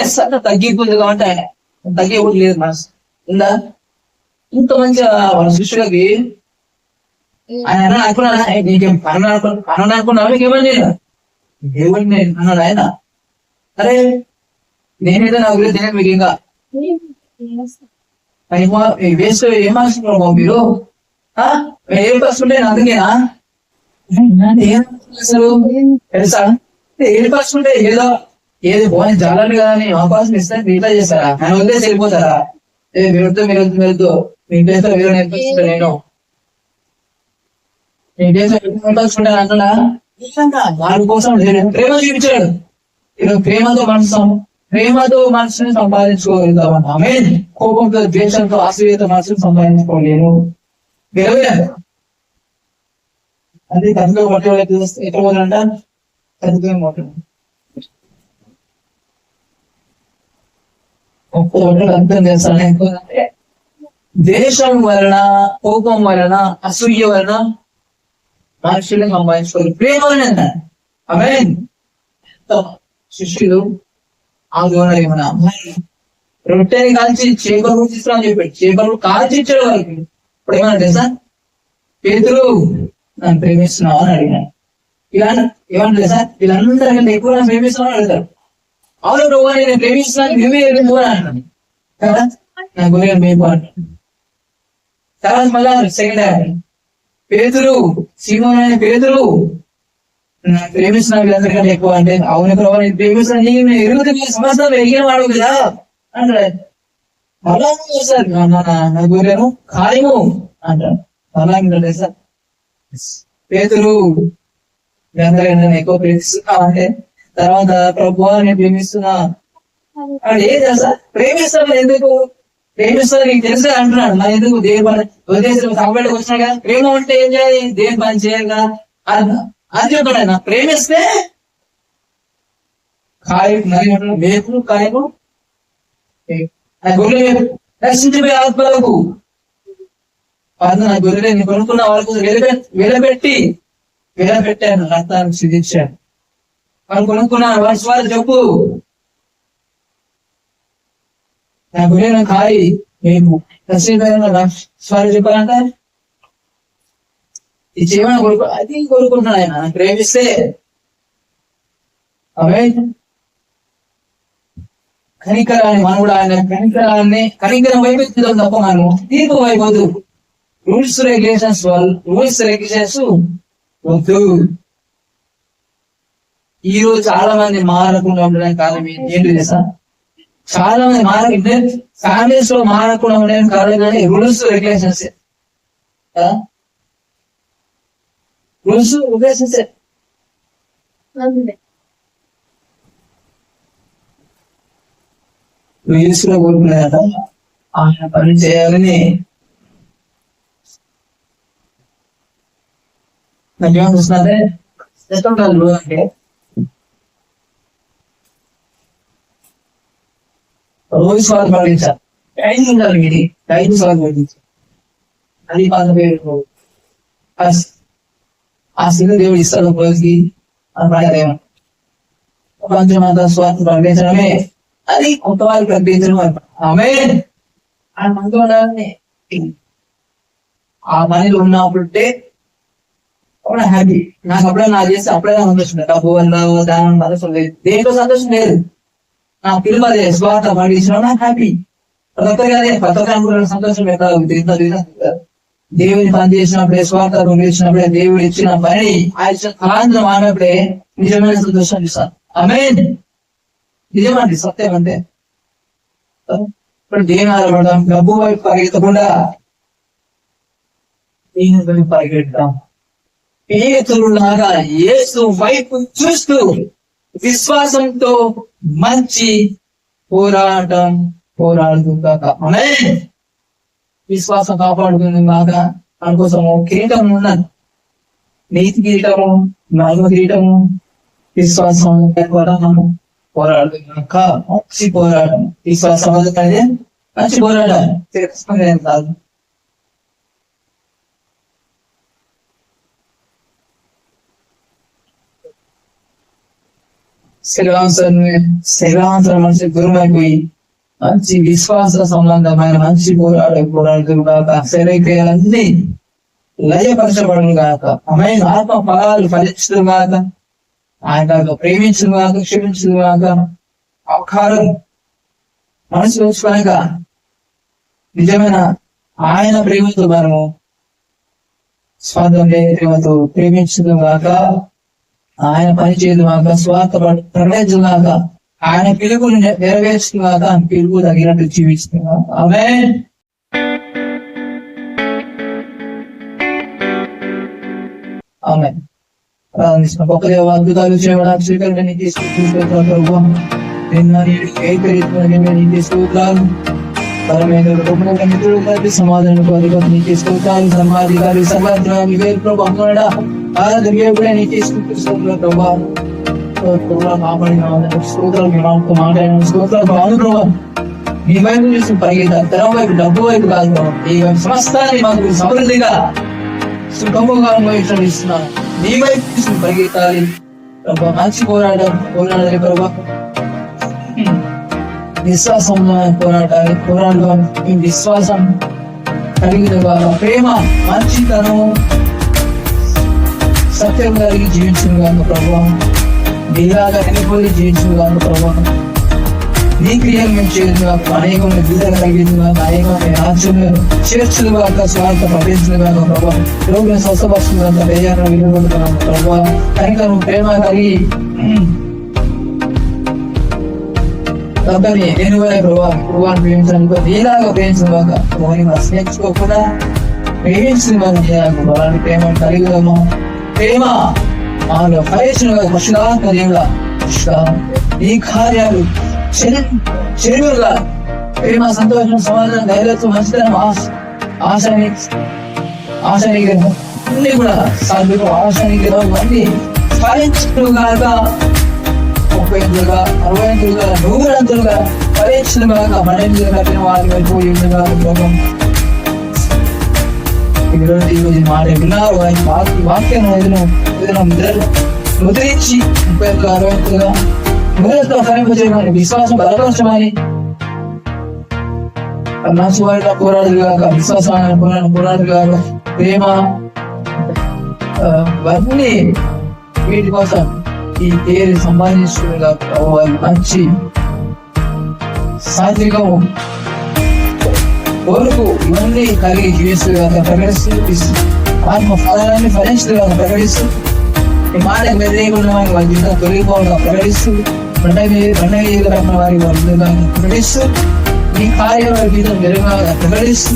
ఎంత తగ్గిపోతుంది కాబట్టి ఆయన తగ్గే కూడా లేదు. మనసు ఉందా? ఇంత మంచి వాళ్ళ శిష్యులకి ఆయన అనుకున్నా నీకేం పనులు అనుకున్నావు, నీకేమని దేవుడిని నేను అన్నాడు ఆయన. అరే నేనేదో నా గురించి తెలియదు మీకు ఇంకా వేస్ట్ ఏం ఆశిస్తున్నావు మీరు? ఏం పర్సుంటే అందుకేనా అసలు తెలుసా? ఏం పర్సుంటే ఏది పోనీ జాలని కదా అని అవకాశం ఇస్తే ఇట్లా చేస్తారా? ఆయన వదిలేసి వెళ్ళిపోతారా? మీరుతో మీరుతో మీ ఇంట్లో మీరు నేర్పిస్తుంటా నేను నేర్చుకుంటాను అంటున్నా. వారి కోసం ప్రేమ చూపించాడు. ఈరోజు ప్రేమతో మనసుని సంపాదించుకోగలుగుతామంట. ఆమె కోపంతో, ద్వేషంతో, అసూయతో మనసుని సంపాదించుకోలేను. గెలవలేదు. అది కనుక పట్టేవాళ్ళు ఎట్లా పోతారంట అర్థం చేస్తాను. ఎక్కువదంటే ద్వేషం వలన, కోపం వలన, అసూయ వలన మనుషులను సంపాదించుకోవాలి. ప్రేమ ఆమె శిష్యులు ఆ దూరం ఏమన్నా అమ్మాయి రొట్టెని కాల్చి చేపలు తీసుకురాని చెప్పాడు. చేపలు కాల్చి ఇచ్చాడు వాళ్ళకి. ఇప్పుడు ఏమన్నా తెలుసా? పేతురు నన్ను ప్రేమిస్తున్నావు అని అడిగినాడు. ఇలా ఏమన్నా తెలుసా? వీళ్ళందరికంటే ఎక్కువ నన్ను ప్రేమిస్తున్నావు అని అడుగుతారు. అవును ప్రభు నేను ప్రేమిస్తున్నాను, నువ్వే నువ్వు అని అంటాను కదా. నా గురి మేము అంటాను. తర్వాత మళ్ళా సెకండ్ హ్యాండ్ పేతురు, సీమోన్ పేతురు నాకు ప్రేమిస్తున్నావు వీళ్ళందరికంటే ఎక్కువ అంటే, అవును ప్రభు నేను ప్రేమిస్తున్నాను, నేను ఎరుగుతుంది సమస్తం ఎరిగిన వాడు కదా అంటాడు. అలా సార్ నా గురేను ఖాయము అంటాడు. అలా ఏంటంటే సార్ పేతురు వీళ్ళందరికంటే నేను ఎక్కువ ప్రేమిస్తున్నావు అంటే, తర్వాత ప్రభు నేను ప్రేమిస్తున్నా అంటే ఏం చేస్తా? ప్రేమిస్తాను ఎందుకు? ప్రేమిస్తాను నీకు తెలుసా అంటున్నాడు. మరి ఎందుకు దేవుని పని ఉద్దేశం సభకి వచ్చినా కదా. ప్రేమ ఉంటే ఏం చేయాలి? దేవుని పని చేయాలి కదా. అది చెప్పాడు. ప్రేమిస్తే కాయలు వేపులు కాయలు నా గొర్రె రక్షించిపోయే ఆత్మలకు నా గొర్రె కొనుక్కున్న వాళ్ళకు వెలపెట్టాను, రక్తాన్ని సిద్ధించాను. వాళ్ళు కొనుక్కున్నాను, వాళ్ళ స్వార్థ చెప్పు నా గొర్రెను కాయి మేము రక్షించిన స్వార్థ చెప్పాలంటే ఇది చేయమని అది కోరుకుంటున్నాడు ఆయన. ప్రేమిస్తే అవే కనికరాన్ని మనం కూడా ఆయన కనికరం వైపు తప్ప మనం తీర్పు వైపోదు. రూల్స్ రెగ్యులేషన్స్ వద్దు. ఈ రోజు చాలా మంది మారకుండా ఉండడానికి కారణం ఏంటి తెలుసా? చాలా మంది ఫ్యామిలీస్ లో మారకుండా ఉండడానికి కారణం కానీ rules regulations. Rules regulations rules లో కోరుకునేదట ఆయన పని చేయాలని. నాకేమో చూస్తున్నారే ఎట్లుంటారు అంటే రోజు స్వార్థం ప్రకటించాలి. 5 ఉండాలి మీది 5 స్వార్థం ప్రకటించాలి. అది పాత పేరు ఆ స్థితి దేవుడు ఇస్తాడు రోజుకి అని ప్రపంచం అంతా స్వార్థం ప్రకటించడమే, అది కొత్త వారికి ప్రకటించడం. ఆమె ఆ మనతో ఆ పనిలో ఉన్నప్పుడే అప్పుడు హ్యాపీ. నాకు అప్పుడే నా చేస్తే అప్పుడే సంతోషం లేదు. డబ్బు వల్ల దాని సంతోషం లేదు, దేంట్లో సంతోషం లేదు. నా పిల్లలు అదే స్వార్థ ప్రకటించడం నాకు హ్యాపీ. ప్రతి ఒక్కరి సంతోషం పెట్టాలి. దేవుని పని చేసినప్పుడే, స్వార్థ ప్రకటించినప్పుడే, దేవుడు ఇచ్చిన పని ఆనందం ఆనప్పుడే నిజమైన సంతోషాన్ని ఇస్తాను. ఆమేన్. నిజమండి, సత్యం అంతే. ఇప్పుడు దేని ఆధారపడదాం? డబ్బు వైపు పరిగెత్తకుండా దేని వైపు పరిగెడతాం. పేతురులాగా యేసు వైపు చూస్తూ విశ్వాసంతో మంచి పోరాటం పోరాడుతుందాక. ఆమేన్. విశ్వాసం కాపాడుతుంది కాక అందుకోసము కిరీటం ఉన్నది. నీతి కిరీటము, మహిమ కిరీటము, విశ్వాసం పోరాటము పోరాడుతున్నాక మంచి పోరాటం. విశ్వాసం అనేది మంచి పోరాటం కాదు. శరీరాంతరం మనిషి గురుమైపోయి మంచి విశ్వాస సంబంధమైన మంచి పోరాడుతుడు కాక, శరీరాలన్నీ లయపరచబడును కాక, అమైన ఆత్మ ఫలాలు ఫలించదు కాక, ఆయన ప్రేమించదు కాక, క్షమించదు కాక, అవకారం మనసు ఉంచుకోలేక నిజమైన ఆయన ప్రేమతో మనము స్వార్థం లేని ప్రేమతో ప్రేమించదు కాక, ఆయన పని చేయదు కాక, స్వార్థ ప్రకటించదు కాక, ఆయన పిలుపుని నెరవేర్చుగాక, ఆయన పిలుపు తగినట్టు జీవిస్తున్నా. ఆమేన్. ఆమేన్. ప్రార్థిస్తున్నా. గొప్ప దేవ, అద్భుతాలు చేయడానికి స్వీకరణ తీసుకుంటారు. పరమేశ్వరుడు గొప్ప మిత్రుడు కలిపి సమాధానం నీకు స్తోత్రాలు. సర్వాధికారి సర్వాధికారి వేరు ప్రభు అమ్మడా దేవుడే నీకు తీసుకుంటున్నారు ప్రభా. మీ వైపు చూసి పరిగెత్తాలి. తరం వైపు, డబ్బు వైపు కాదు. ఈ సమస్తాన్ని మాకు సమృద్ధిగా సుఖముగా ఇస్తున్నాను. మీ వైపు చూసి పరిగెత్తాలి ప్రభా. మంచి పోరాడాలి ప్రభా. విశ్వాసంలో పోరాడాలి. పోరాడడం విశ్వాసం కలిగిన ప్రేమ, మంచితనం, సత్యం కలిగి జీవించిన కాదు ప్రభా. నీలాగా వెనుకోలి జీవించిన కాదు ప్రభా. నీ క్రియలు మేము చేయదు కాక, అనేకమైన విడుదల కలిగింది కాక, అనేకమైన రాజ్యంలో చేర్చులు కాక, స్వార్థ ప్రవేశించిన కాక ప్రభా. రోగులను స్వస్థపరుస్తుంది కాక, దయ్యాలను విలువడుతున్నాము ప్రభా. కనికరం ప్రేమ కలిగి తప్పని నేను ప్రభావాన్ని ప్రేమించడానికి నీలాగా ప్రేమించిన కాక, స్నేహించుకోకుండా ప్రేమించిన కాక, నీలాగా ప్రేమ కలిగము. ప్రేమ మాలో ఫలించిన పశురాత్మ దేవుడా, ఈ కార్యాలు చెరువుగా ప్రేమ, సంతోషం, సమాధానం, ధైర్యత్వం, మంచితనం, ఆశనిగ్రహం అన్ని కూడా సాధ్యం. ఆశనిగ్రహం అన్ని ఫలించుగాక, 30 60 100 ఫలించుగాక, 12 కట్టిన వారి వైపు రోగం. ఈరోజు మాట విన్నారు. వాక్యం ముద్రించి 30 60 ఫలింపజేయమని, విశ్వాసం బలపరచమని, మంచి వారిగా పోరాడు కాక, విశ్వాసాన్ని పోరాడు కాక, ప్రేమ ఇవన్నీ వీటి కోసం ఈ పేరు సంపాదించుగా మంచి సాత్వికము కోరుకు ఇవన్నీ కలిగి జీవిస్తుగా ప్రకటిస్తూ, ఆత్మ ఫలాన్ని ఫలించుగా ప్రకటిస్తూ, ఈ మాటకు వ్యతిరేకంగా వాళ్ళ జీవితం తొలగిపోవడం ప్రకటిస్తూ, బండగీల వారి ప్రకటిస్తూ, నీ కార్యం వారి జీవితం మెరుగా ప్రకటిస్తూ,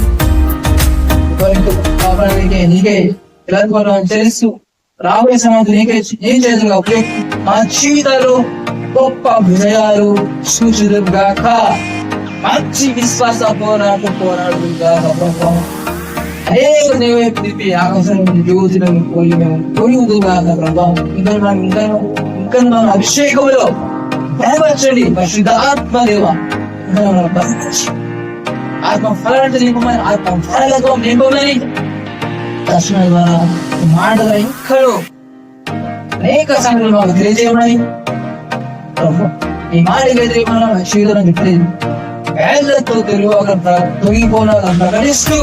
కాపాడడానికి నీకే ఎలాగోవడం తెలుస్తూ, రాబోయే సమాజం నీకే ఏం చేతులుగా ఉపయోగం మా జీవితాలు గొప్ప విజయాలు సూచుదుగాక. మంచి విశ్వాస పోరాడు గాక. అనేక వైపు తిప్పి ఆకాశం జ్యోతులను కొలుగుదుగా ప్రభా ఇంకా మనం అభిషేకంలో బలపరచండి పరిశుద్ధాత్మ దేవ ఆత్మ ఫలాన్ని నింపమని ఆత్మ ఫలాలతో నింపమని దర్శనాల ద్వారా మాటలు ఎక్కడో అనేక సంగతులు మాకు తెలియజేయమని ఈ మాటకి వ్యతిరేకమైన జీవితం చెప్పలేదు వేళ్లతో తెలియకుండా తొలగిపోవాలని ప్రకటిస్తూ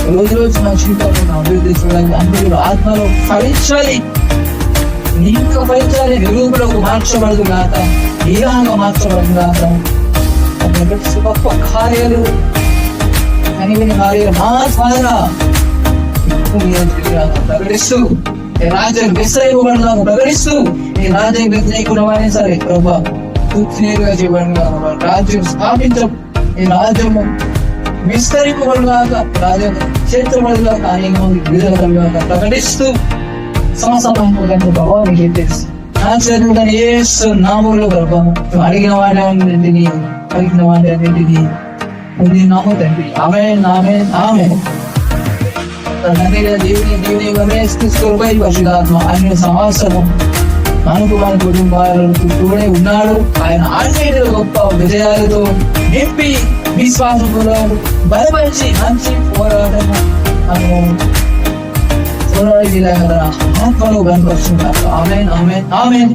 రోజు రోజు నా జీవితంలో అభివృద్ధి చూడాలి అందరూ ఆత్మలో ఫలించాలి ఇంకా ఫలించాలి నిరూపణకు మార్చబడదు కాక నీరాగా మార్చబడదు కాక గొప్ప కార్యాలు కనివిని కార్యాలు మా ద్వారా ప్రకటిస్తూ ఈ రాజ్యం విస్తరింపబడిన ప్రకటిస్తూ ఈ రాజ్యం వ్యతిరేకులమనే సరే ప్రభా పూర్తిగా చేయబడిన రాజ్యం స్థాపించం ఈ రాజ్యము విస్తరింపబడినాక రాజ్యం చేర్చబడినాక అనేక మంది విడుదల కలిగాక ప్రకటిస్తూ సమసమానికి ప్రభావం తెలుసు నా చేతులు ఏసు నామంలో ప్రభావం అడిగిన వాటిని పలికిన వాటిని ఉంది నామం తండ్రి ఆమె ఆమె ఆమె దేవుని పరిశుధాత్మ ఆయన సమాసనం మనకు మన కుటుంబాలతో తోడే ఉన్నాడు ఆయన ఆన్మీయుల గొప్ప విజయాలతో నింపి విశ్వాసంలో బలపరిచి మంచి పోరాటం పోరాడి ఆత్మలో కనపరుచున్నారు ఆమెన్ ఆమెన్ ఆమెన్.